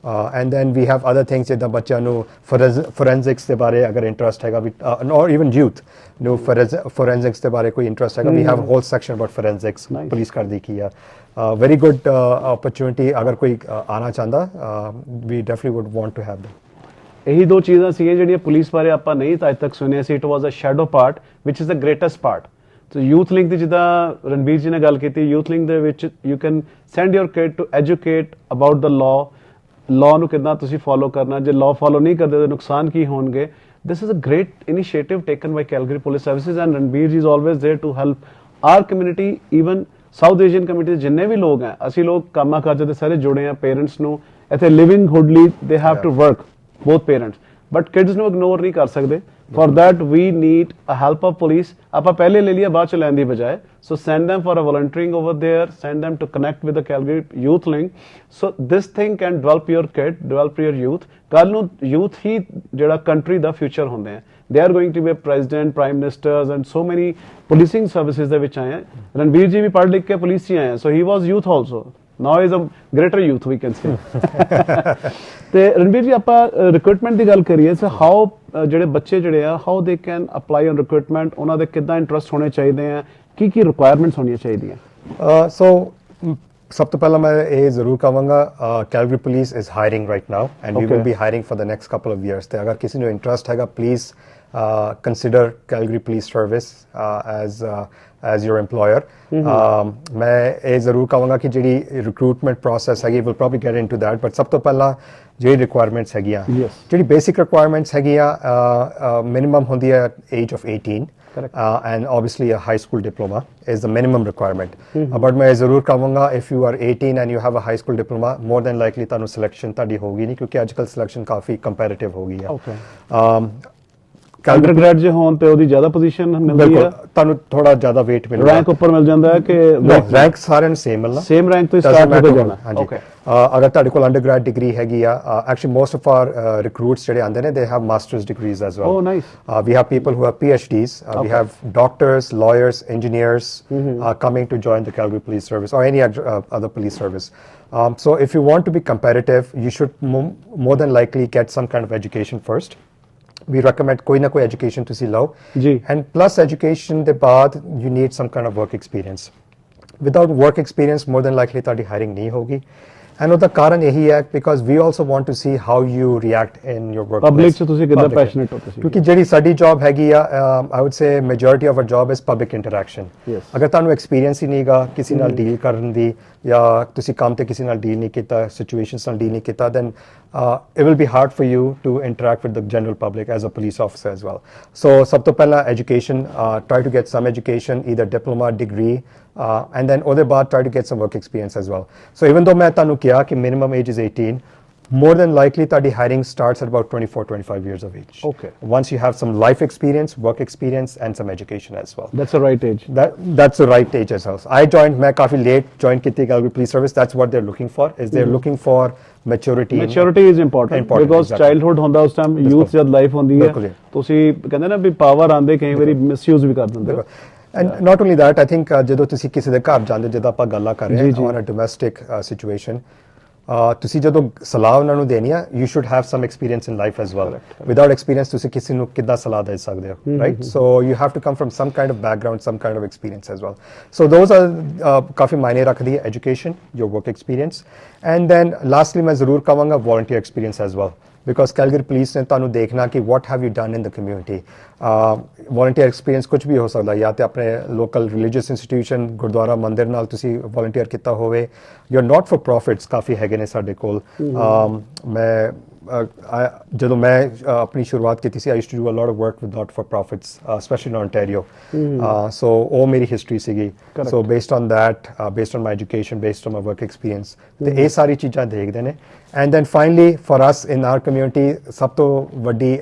And then we have other things ਜਿੱਦਾਂ ਬੱਚਿਆਂ ਨੂੰ forensics ਦੇ ਬਾਰੇ ਅਗਰ ਇੰਟਰਸਟ ਹੈਗਾ, or even youth ਨੂੰ forensics ਦੇ ਬਾਰੇ ਕੋਈ ਇੰਟਰਸਟ ਹੈਗਾ, we have a whole section about forensics. Police ਕਰਦੀ ਕੀ ਆ. Very good opportunity. ਅਗਰ ਕੋਈ ਆਉਣਾ ਚਾਹੁੰਦਾ, we definitely would want to have them. ਇਹੀ ਦੋ ਚੀਜ਼ਾਂ ਸੀਗੀਆਂ ਜਿਹੜੀਆਂ ਪੁਲਿਸ ਬਾਰੇ ਆਪਾਂ ਨਹੀਂ ਅੱਜ ਤੱਕ ਸੁਣਿਆ ਸੀ. It was a shadow part which is the greatest part. So youth link ਦੀ ਜਿੱਦਾਂ ਰਣਬੀਰ ਜੀ ਨੇ ਗੱਲ ਕੀਤੀ, ਯੂਥ ਲਿੰਕ ਦੇ ਵਿੱਚ you can send your kid to educate about the law ਨੂੰ ਕਿੱਦਾਂ ਤੁਸੀਂ ਫੋਲੋ ਕਰਨਾ, ਜੇ ਲਾਅ ਫੋਲੋ ਨਹੀਂ ਕਰਦੇ ਤਾਂ ਨੁਕਸਾਨ ਕੀ ਹੋਣਗੇ. This is a great initiative taken by Calgary Police Services, and Ranbir ji is always there to help our community, even South Asian community ਜਿੰਨੇ ਵੀ ਲੋਕ ਹੈ, ਅਸੀਂ ਲੋਕ ਕੰਮਾਂ ਕਾਜਾਂ ਦੇ ਸਾਰੇ ਜੁੜੇ ਆ. ਪੇਰੈਂਟਸ ਨੂੰ ਇੱਥੇ ਲਿਵਿੰਗਹੁੱਡ ਲਈ they have to work, both parents, but kids ਨੂੰ ਇਗਨੋਰ ਨਹੀਂ ਕਰ ਸਕਦੇ. For that we need a help of police. ਆਪਾਂ ਪਹਿਲੇ ਲੈ ਲਿਆ, ਬਾਅਦ ਚ ਲੈਣ ਦੀ ਬਜਾਏ. So send them for a volunteering over there, send them to connect with the Calgary Youth Link. So this thing can develop your kid, develop your youth. ਕੱਲ ਨੂੰ youth ਹੀ ਜਿਹੜਾ country ਦਾ future ਹੁੰਦੇ ਆ. They are going to be a president, prime ministers and so many policing services ਦੇ ਵਿੱਚ ਆਏ ਆ. ਰਣਬੀਰ ਜੀ ਵੀ ਪੜ੍ਹ ਲਿਖ ਕੇ ਪੁਲਿਸ 'ਚ ਆਏ ਆ. So he was youth also. Now is a greater youth, we can say. ਤੇ ਰਣਬੀਰ ਜੀ ਆਪਾਂ ਰਿਕਰੂਟਮੈਂਟ ਦੀ ਗੱਲ ਕਰੀਏ, ਸੋ ਹਾਊ ਜਿਹੜੇ ਬੱਚੇ ਜਿਹੜੇ ਆ, how they can apply on recruitment, ਉਹਨਾਂ ਦੇ ਕਿੱਦਾਂ ਇੰਟਰਸਟ ਹੋਣੇ ਚਾਹੀਦੇ ਆ, ਕੀ ਰਿਕੁਆਇਰਮੈਂਟਸ ਹੋਣੀਆਂ ਚਾਹੀਦੀਆਂ? ਸੋ ਸਭ ਤੋਂ ਪਹਿਲਾਂ ਮੈਂ ਇਹ ਜ਼ਰੂਰ ਕਹਾਂਗਾ, Calgary police is hiring right now and we will be hiring for the next couple of years. ਤੇ ਅਗਰ ਕਿਸੇ ਨੂੰ ਇੰਟਰਸਟ ਹੈਗਾ, please consider Calgary Police Service as your employer. ਮੈਂ ਇਹ ਜ਼ਰੂਰ ਕਹਾਂਗਾ ਕਿ ਜਿਹੜੀ ਰਿਕਰੂਟਮੈਂਟ ਪ੍ਰੋਸੈਸ ਹੈਗੀ, we'll probably get into that, but ਸਭ ਤੋਂ ਪਹਿਲਾਂ ਜਿਹੜੀ ਰਿਕੁਆਇਰਮੈਂਟਸ ਹੈਗੀਆਂ, ਜਿਹੜੀ ਬੇਸਿਕ ਰਿਕੁਆਇਰਮੈਂਟਸ ਹੈਗੀਆਂ, ਮਿਨੀਮਮ ਹੁੰਦੀ ਹੈ age of 18. And obviously a high school diploma is the minimum requirement. But ਮੈਂ ਜ਼ਰੂਰ ਕਹਾਂਗਾ, if you are 18 and you have a high school diploma, more than likely ਤੁਹਾਨੂੰ ਸਿਲੈਕਸ਼ਨ ਤੁਹਾਡੀ ਹੋਗੀ ਨਹੀਂ, ਕਿਉਂਕਿ ਅੱਜ ਕੱਲ੍ਹ ਸਿਲੈਕਸ਼ਨ ਕਾਫੀ ਕੰਪੈਰੀਟਿਵ ਹੋ ਗਈ ਹੈ. ਅੰਡਰਗ੍ਰੈਡ ਜੇ ਹੋਣ ਤੇ ਉਹਦੀ ਜ਼ਿਆਦਾ ਪੋਜੀਸ਼ਨ ਮਿਲਦੀ ਹੈ, ਤੁਹਾਨੂੰ ਥੋੜਾ ਜ਼ਿਆਦਾ weight ਮਿਲਦਾ, ਰੈਂਕ ਉੱਪਰ ਮਿਲ ਜਾਂਦਾ ਹੈ ਕਿ ਰੈਂਕ ਸਾਰਿਆਂ ਨੂੰ ਸੇਮ ਮਿਲਣਾ, ਸੇਮ ਰੈਂਕ ਤੋਂ ਸਟਾਰਟ ਹੋ ਜਾਣਾ. ਹਾਂਜੀ, ਅਗਰ ਤੁਹਾਡੇ ਕੋਲ ਅੰਡਰਗ੍ਰੈਡ ਡਿਗਰੀ ਹੈਗੀ ਆ, ਐਕਚੁਅਲੀ ਮੋਸਟ ਆਫ ਆਰ ਰਿਕਰੂਟਸ ਜਿਹੜੇ ਆਉਂਦੇ ਨੇ, they have masters degrees as well. Oh, nice. We have people who have PhDs. We have doctors, lawyers, engineers coming to join the Calgary Police Service or any other police service. So if you want to be competitive, you should more than likely get some kind of education first. We recommend ਕੋਈ ਨਾ ਕੋਈ education ਤੁਸੀਂ ਲਓ ਜੀ, and plus education ਦੇ ਬਾਅਦ you need some kind of work experience. Without work experience, more than likely ਤੁਹਾਡੀ hiring ਨਹੀਂ ਹੋਗੀ. And ਉਹਦਾ ਕਾਰਨ ਇਹੀ ਹੈ, because we also want to see how you react in your workplace. Public 'ਚ ਤੁਸੀਂ ਕਿੰਨਾ passionate ਹੋ ਤੁਸੀਂ, ਕਿਉਂਕਿ ਜਿਹੜੀ ਸਾਡੀ job ਹੈਗੀ ਆ, I would say majority of our job is public interaction. ਅਗਰ ਤੁਹਾਨੂੰ experience ਹੀ ਨਹੀਂਗਾ ਕਿਸੇ ਨਾਲ ਡੀਲ ਕਰਨ ਦੀ, ਜਾਂ ਤੁਸੀਂ ਕੰਮ ਤੇ ਕਿਸੇ ਨਾਲ ਡੀਲ ਨਹੀਂ ਕੀਤਾ, ਸਿਚੁਏਸ਼ਨਸ ਨਾਲ ਡੀਲ ਨਹੀਂ ਕੀਤਾ, then it will be hard for you to interact with the general public as a police officer as well. So sab to pehla education, try to get some education, either diploma, degree, and then ਉਹਦੇ ਬਾਅਦ try to get some work experience as well. So even though ਮੈਂ ਤੁਹਾਨੂੰ ਕਿਹਾ ਕਿ minimum age is 18, more than likely the hiring starts at about 24-25 years of age. Okay. Once you have some life experience, work experience, and some education as well. That's the right age. That's the right age as well. I काफी late joined की Calgary Police Service. That's what they're looking for. Is they're looking for maturity. Maturity is important because exactly. Childhood ਹੁੰਦਾ ਉਸ time youth ਜਦ life ਹੁੰਦੀ ਹੈ ਤੁਸੀਂ ਕਹਿੰਦੇ ਨਾ ਵੀ ਪਾਵਰ ਆਂਦੇ ਕਈ ਵਾਰੀ ਮਿਸਯੂਜ਼ ਵੀ ਕਰ ਦਿੰਦੇ ਹੋ. And not only that, I think ਜਦੋਂ ਤੁਸੀਂ ਕਿਸੇ ਦੇ ਘਰ ਜਾਂਦੇ ਜਦੋਂ ਆਪਾਂ ਗੱਲਾਂ ਕਰ ਰਹੇ ਹਾਂ on a domestic situation, ਤੁਸੀਂ ਜਦੋਂ ਸਲਾਹ ਉਹਨਾਂ ਨੂੰ ਦੇਣੀ ਆ you should have some experience in life as well. Without experience ਤੁਸੀਂ ਕਿਸੇ ਨੂੰ ਕਿੱਦਾਂ ਸਲਾਹ ਦੇ ਸਕਦੇ ਹੋ, right? So you have to come from some kind of background, some kind of experience as well. So those are ਕਾਫੀ ਮਾਇਨੇ ਰੱਖਦੀ ਹੈ education, your work experience, and then lastly ਮੈਂ ਜ਼ਰੂਰ ਕਹਾਂਗਾ volunteer experience as well. Because Calgary Police ਨੇ ਤੁਹਾਨੂੰ ਦੇਖਣਾ ਕਿ what have you done in the community. Volunteer experience ਕੁਝ ਵੀ ਹੋ ਸਕਦਾ ਜਾਂ ਤੇ ਆਪਣੇ local religious institution ਗੁਰਦੁਆਰਾ ਮੰਦਿਰ ਨਾਲ ਤੁਸੀਂ volunteer ਕੀਤਾ ਹੋਵੇ. You're not for profits ਕਾਫੀ ਹੈਗੇ ਨੇ ਸਾਡੇ ਕੋਲ. ਮੈਂ ਜਦੋਂ ਮੈਂ ਆਪਣੀ ਸ਼ੁਰੂਆਤ ਕੀਤੀ ਸੀ I used to do a lot of work with not for profits, especially in Ontario. So ਉਹ ਮੇਰੀ history ਸੀਗੀ. So based on that, based on my education, based on my work experience, ਤੇ ਇਹ ਸਾਰੀ ਚੀਜ਼ਾਂ ਦੇਖਦੇ ਨੇ. And then finally for us in our community ਸਭ ਤੋਂ ਵੱਡੀ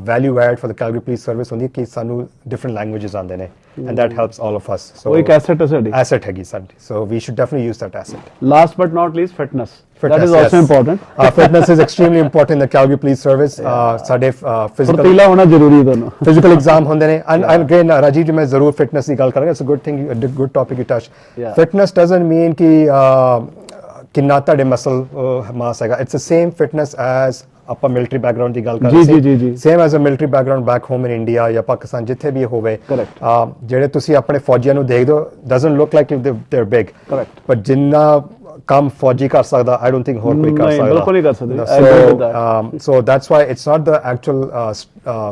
value add for the Calgary Police Service ਹੁੰਦੀ ਕਿ ਸਾਨੂੰ different languages ਆਉਂਦੇ ਨੇ. And that helps all of us. So ਉਹ ਇੱਕ asset ਹੈ ਸਾਡੀ. Asset ਹੈਗੀ ਸਾਡੀ. So we should definitely use that asset. Last but not least, fitness. That is also important. Fitness is extremely important in the Calgary Police Service. ਸਾਡੇ physical ਫੁਰਤੀਲਾ ਹੋਣਾ ਜ਼ਰੂਰੀ ਹੈ ਦੋਨੋਂ. Physical exam ਹੁੰਦੇ ਨੇ. And again ਰਾਜੀਵ ਜੀ ਮੈਂ ਜ਼ਰੂਰ fitness ਦੀ ਗੱਲ ਕਰਾਂਗਾ. It's a good thing, a good topic you touched. Fitness doesn't mean ਕਿ ਕਿੰਨਾ ਤੁਹਾਡੇ ਮਸਲ ਮਾਸ ਹੈਗਾ. It's the same fitness as ਆਪਾਂ ਮਿਲਟਰੀ ਬੈਕਗ੍ਰਾਉਂਡ ਦੀ ਗੱਲ ਕਰ ਰਹੇ ਸੀ. Same as a military background back home in India ਜਾਂ ਪਾਕਿਸਤਾਨ ਜਿੱਥੇ ਵੀ ਹੋਵੇ. ਜਿਹੜੇ ਤੁਸੀਂ ਆਪਣੇ ਫੌਜੀਆਂ ਨੂੰ ਦੇਖਦੇ ਹੋ doesn't look like they are big, but ਜਿੰਨਾ ਕੰਮ ਫੌਜੀ ਕਰ ਸਕਦਾ ਆਈ ਡੋਨਟ ਥਿੰਕ ਹੋਰ ਕੋਈ ਕਰ ਸਕਦਾ. ਬਿਲਕੁਲ ਨਹੀਂ ਕਰ ਸਕਦੇ. So that's why it's not the actual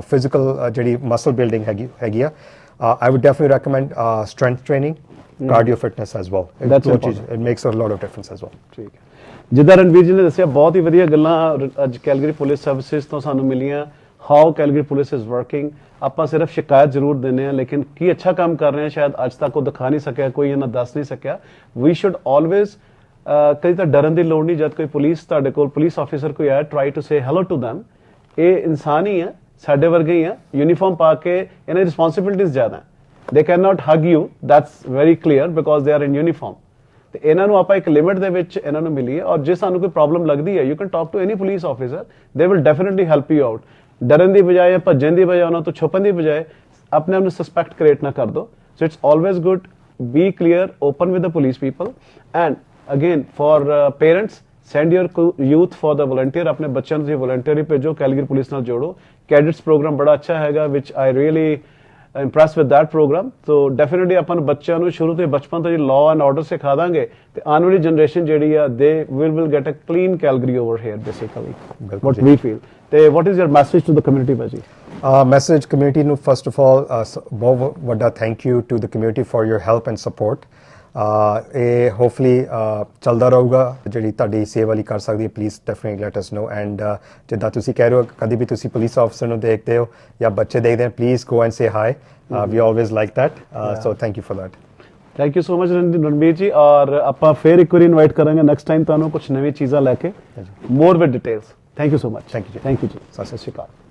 physical ਜਿਹੜੀ ਮਸਲ ਬਿਲਡਿੰਗ ਹੈਗੀ ਆ. I would definitely recommend strength training, cardio fitness as well. It makes a lot of difference as well. ਠੀਕ ਹੈ. ਜਿੱਦਾਂ ਰਣਵੀਰ ਜੀ ਨੇ ਦੱਸਿਆ ਬਹੁਤ ਹੀ ਵਧੀਆ ਗੱਲਾਂ ਅੱਜ ਕੈਲਗਰੀ ਪੁਲਿਸ ਸਰਵਿਸਿਜ਼ ਤੋਂ ਸਾਨੂੰ ਮਿਲੀਆਂ. How Calgary police is working. ਆਪਾਂ ਸਿਰਫ ਸ਼ਿਕਾਇਤ ਜ਼ਰੂਰ ਦਿੰਦੇ ਹਾਂ ਲੇਕਿਨ ਕੀ ਅੱਛਾ ਕੰਮ ਕਰ ਰਹੇ ਹਾਂ ਸ਼ਾਇਦ ਅੱਜ ਤੱਕ ਉਹ ਦਿਖਾ ਨਹੀਂ ਸਕਿਆ, ਕੋਈ ਇਹਨਾਂ ਦੱਸ ਨਹੀਂ ਸਕਿਆ. ਵੀ ਸ਼ੁੱਡ ਆਲਵੇਜ਼ ਕਦੀ ਤਾਂ ਡਰਨ ਦੀ ਲੋੜ ਨਹੀਂ. ਜਦ ਕੋਈ ਪੁਲਿਸ ਤੁਹਾਡੇ ਕੋਲ ਪੁਲਿਸ ਆਫੀਸਰ ਕੋਈ ਆਇਆ try to say hello to them. ਇਹ ਇਨਸਾਨ ਹੀ ਹੈ, ਸਾਡੇ ਵਰਗੇ ਹੀ ਆ. ਯੂਨੀਫਾਰਮ ਪਾ ਕੇ ਇਹਨਾਂ ਦੀ ਰਿਸਪੌਂਸਿਬਿਲਿਟੀਜ਼ ਜ਼ਿਆਦਾ. They can not hug you, that's very clear because they are in uniform. ਤੇ ਇਹਨਾਂ ਨੂੰ ਆਪਾਂ ਇੱਕ ਲਿਮਿਟ ਦੇ ਵਿੱਚ ਇਹਨਾਂ ਨੂੰ ਮਿਲੀ ਹੈ ਔਰ ਜੇ ਸਾਨੂੰ ਕੋਈ ਪ੍ਰੋਬਲਮ ਲੱਗਦੀ ਹੈ you can talk to any police officer, they will definitely help you out. ਡਰਨ ਦੀ ਬਜਾਏ ਜਾਂ ਭੱਜਣ ਦੀ ਬਜਾਏ ਉਹਨਾਂ ਤੋਂ ਛੁਪਣ ਦੀ ਬਜਾਏ ਆਪਣੇ ਆਪ ਨੂੰ ਸਸਪੈਕਟ ਕ੍ਰੀਏਟ ਨਾ ਕਰ ਦਿਓ. So it's always good, B clear, open with the police people. And again for parents, send your youth for the volunteer. ਆਪਣੇ ਬੱਚਿਆਂ ਨੂੰ ਤੁਸੀਂ volunteer ਹੀ ਭੇਜੋ, ਕੈਲਗਰੀ ਪੁਲਿਸ ਨਾਲ ਜੋੜੋ. ਕੈਡਿਟਸ ਪ੍ਰੋਗਰਾਮ ਬੜਾ ਅੱਛਾ ਹੈਗਾ which I really impressed with that program. So definitely ਆਪਾਂ ਨੂੰ ਬੱਚਿਆਂ ਨੂੰ ਸ਼ੁਰੂ ਤੋਂ ਬਚਪਨ ਤੋਂ law and order ਸਿਖਾ ਦਾਂਗੇ ਤੇ ਆਉਣ ਵਾਲੀ ਜਨਰੇਸ਼ਨ ਜਿਹੜੀ ਆ they will get a clean Calgary over here basically. What we feel. ਤੇ what is your message to the community ਭਾਜੀ? Message community ਨੂੰ first of all ਬਹੁਤ ਵੱਡਾ thank you to the community for your help and support. ਇਹ hopefully ਚੱਲਦਾ ਰਹੂਗਾ. ਜਿਹੜੀ ਤੁਹਾਡੀ ਸੇਵਾ ਲਈ ਕਰ ਸਕਦੀ ਹੈ please definitely let us know. And ਜਿੱਦਾਂ ਤੁਸੀਂ ਕਹਿ ਰਹੇ ਹੋ ਕਦੀ ਵੀ ਤੁਸੀਂ ਪੁਲਿਸ ਆਫਿਸਰ ਨੂੰ ਦੇਖਦੇ ਹੋ ਜਾਂ ਬੱਚੇ ਦੇਖਦੇ ਹੋ please go and say hi. We always like that. So thank you for that. Thank you so much Ranbir ji. ਔਰ ਆਪਾਂ ਫਿਰ ਇੱਕ ਵਾਰੀ ਇਨਵਾਈਟ ਕਰਾਂਗੇ ਨੈਕਸਟ ਟਾਈਮ ਤੁਹਾਨੂੰ ਕੁਝ ਨਵੀਂ ਚੀਜ਼ਾਂ ਲੈ ਕੇ, more with details. Thank you so much. Thank you ji. Thank you ji. ਸਤਿ ਸ਼੍ਰੀ ਅਕਾਲ.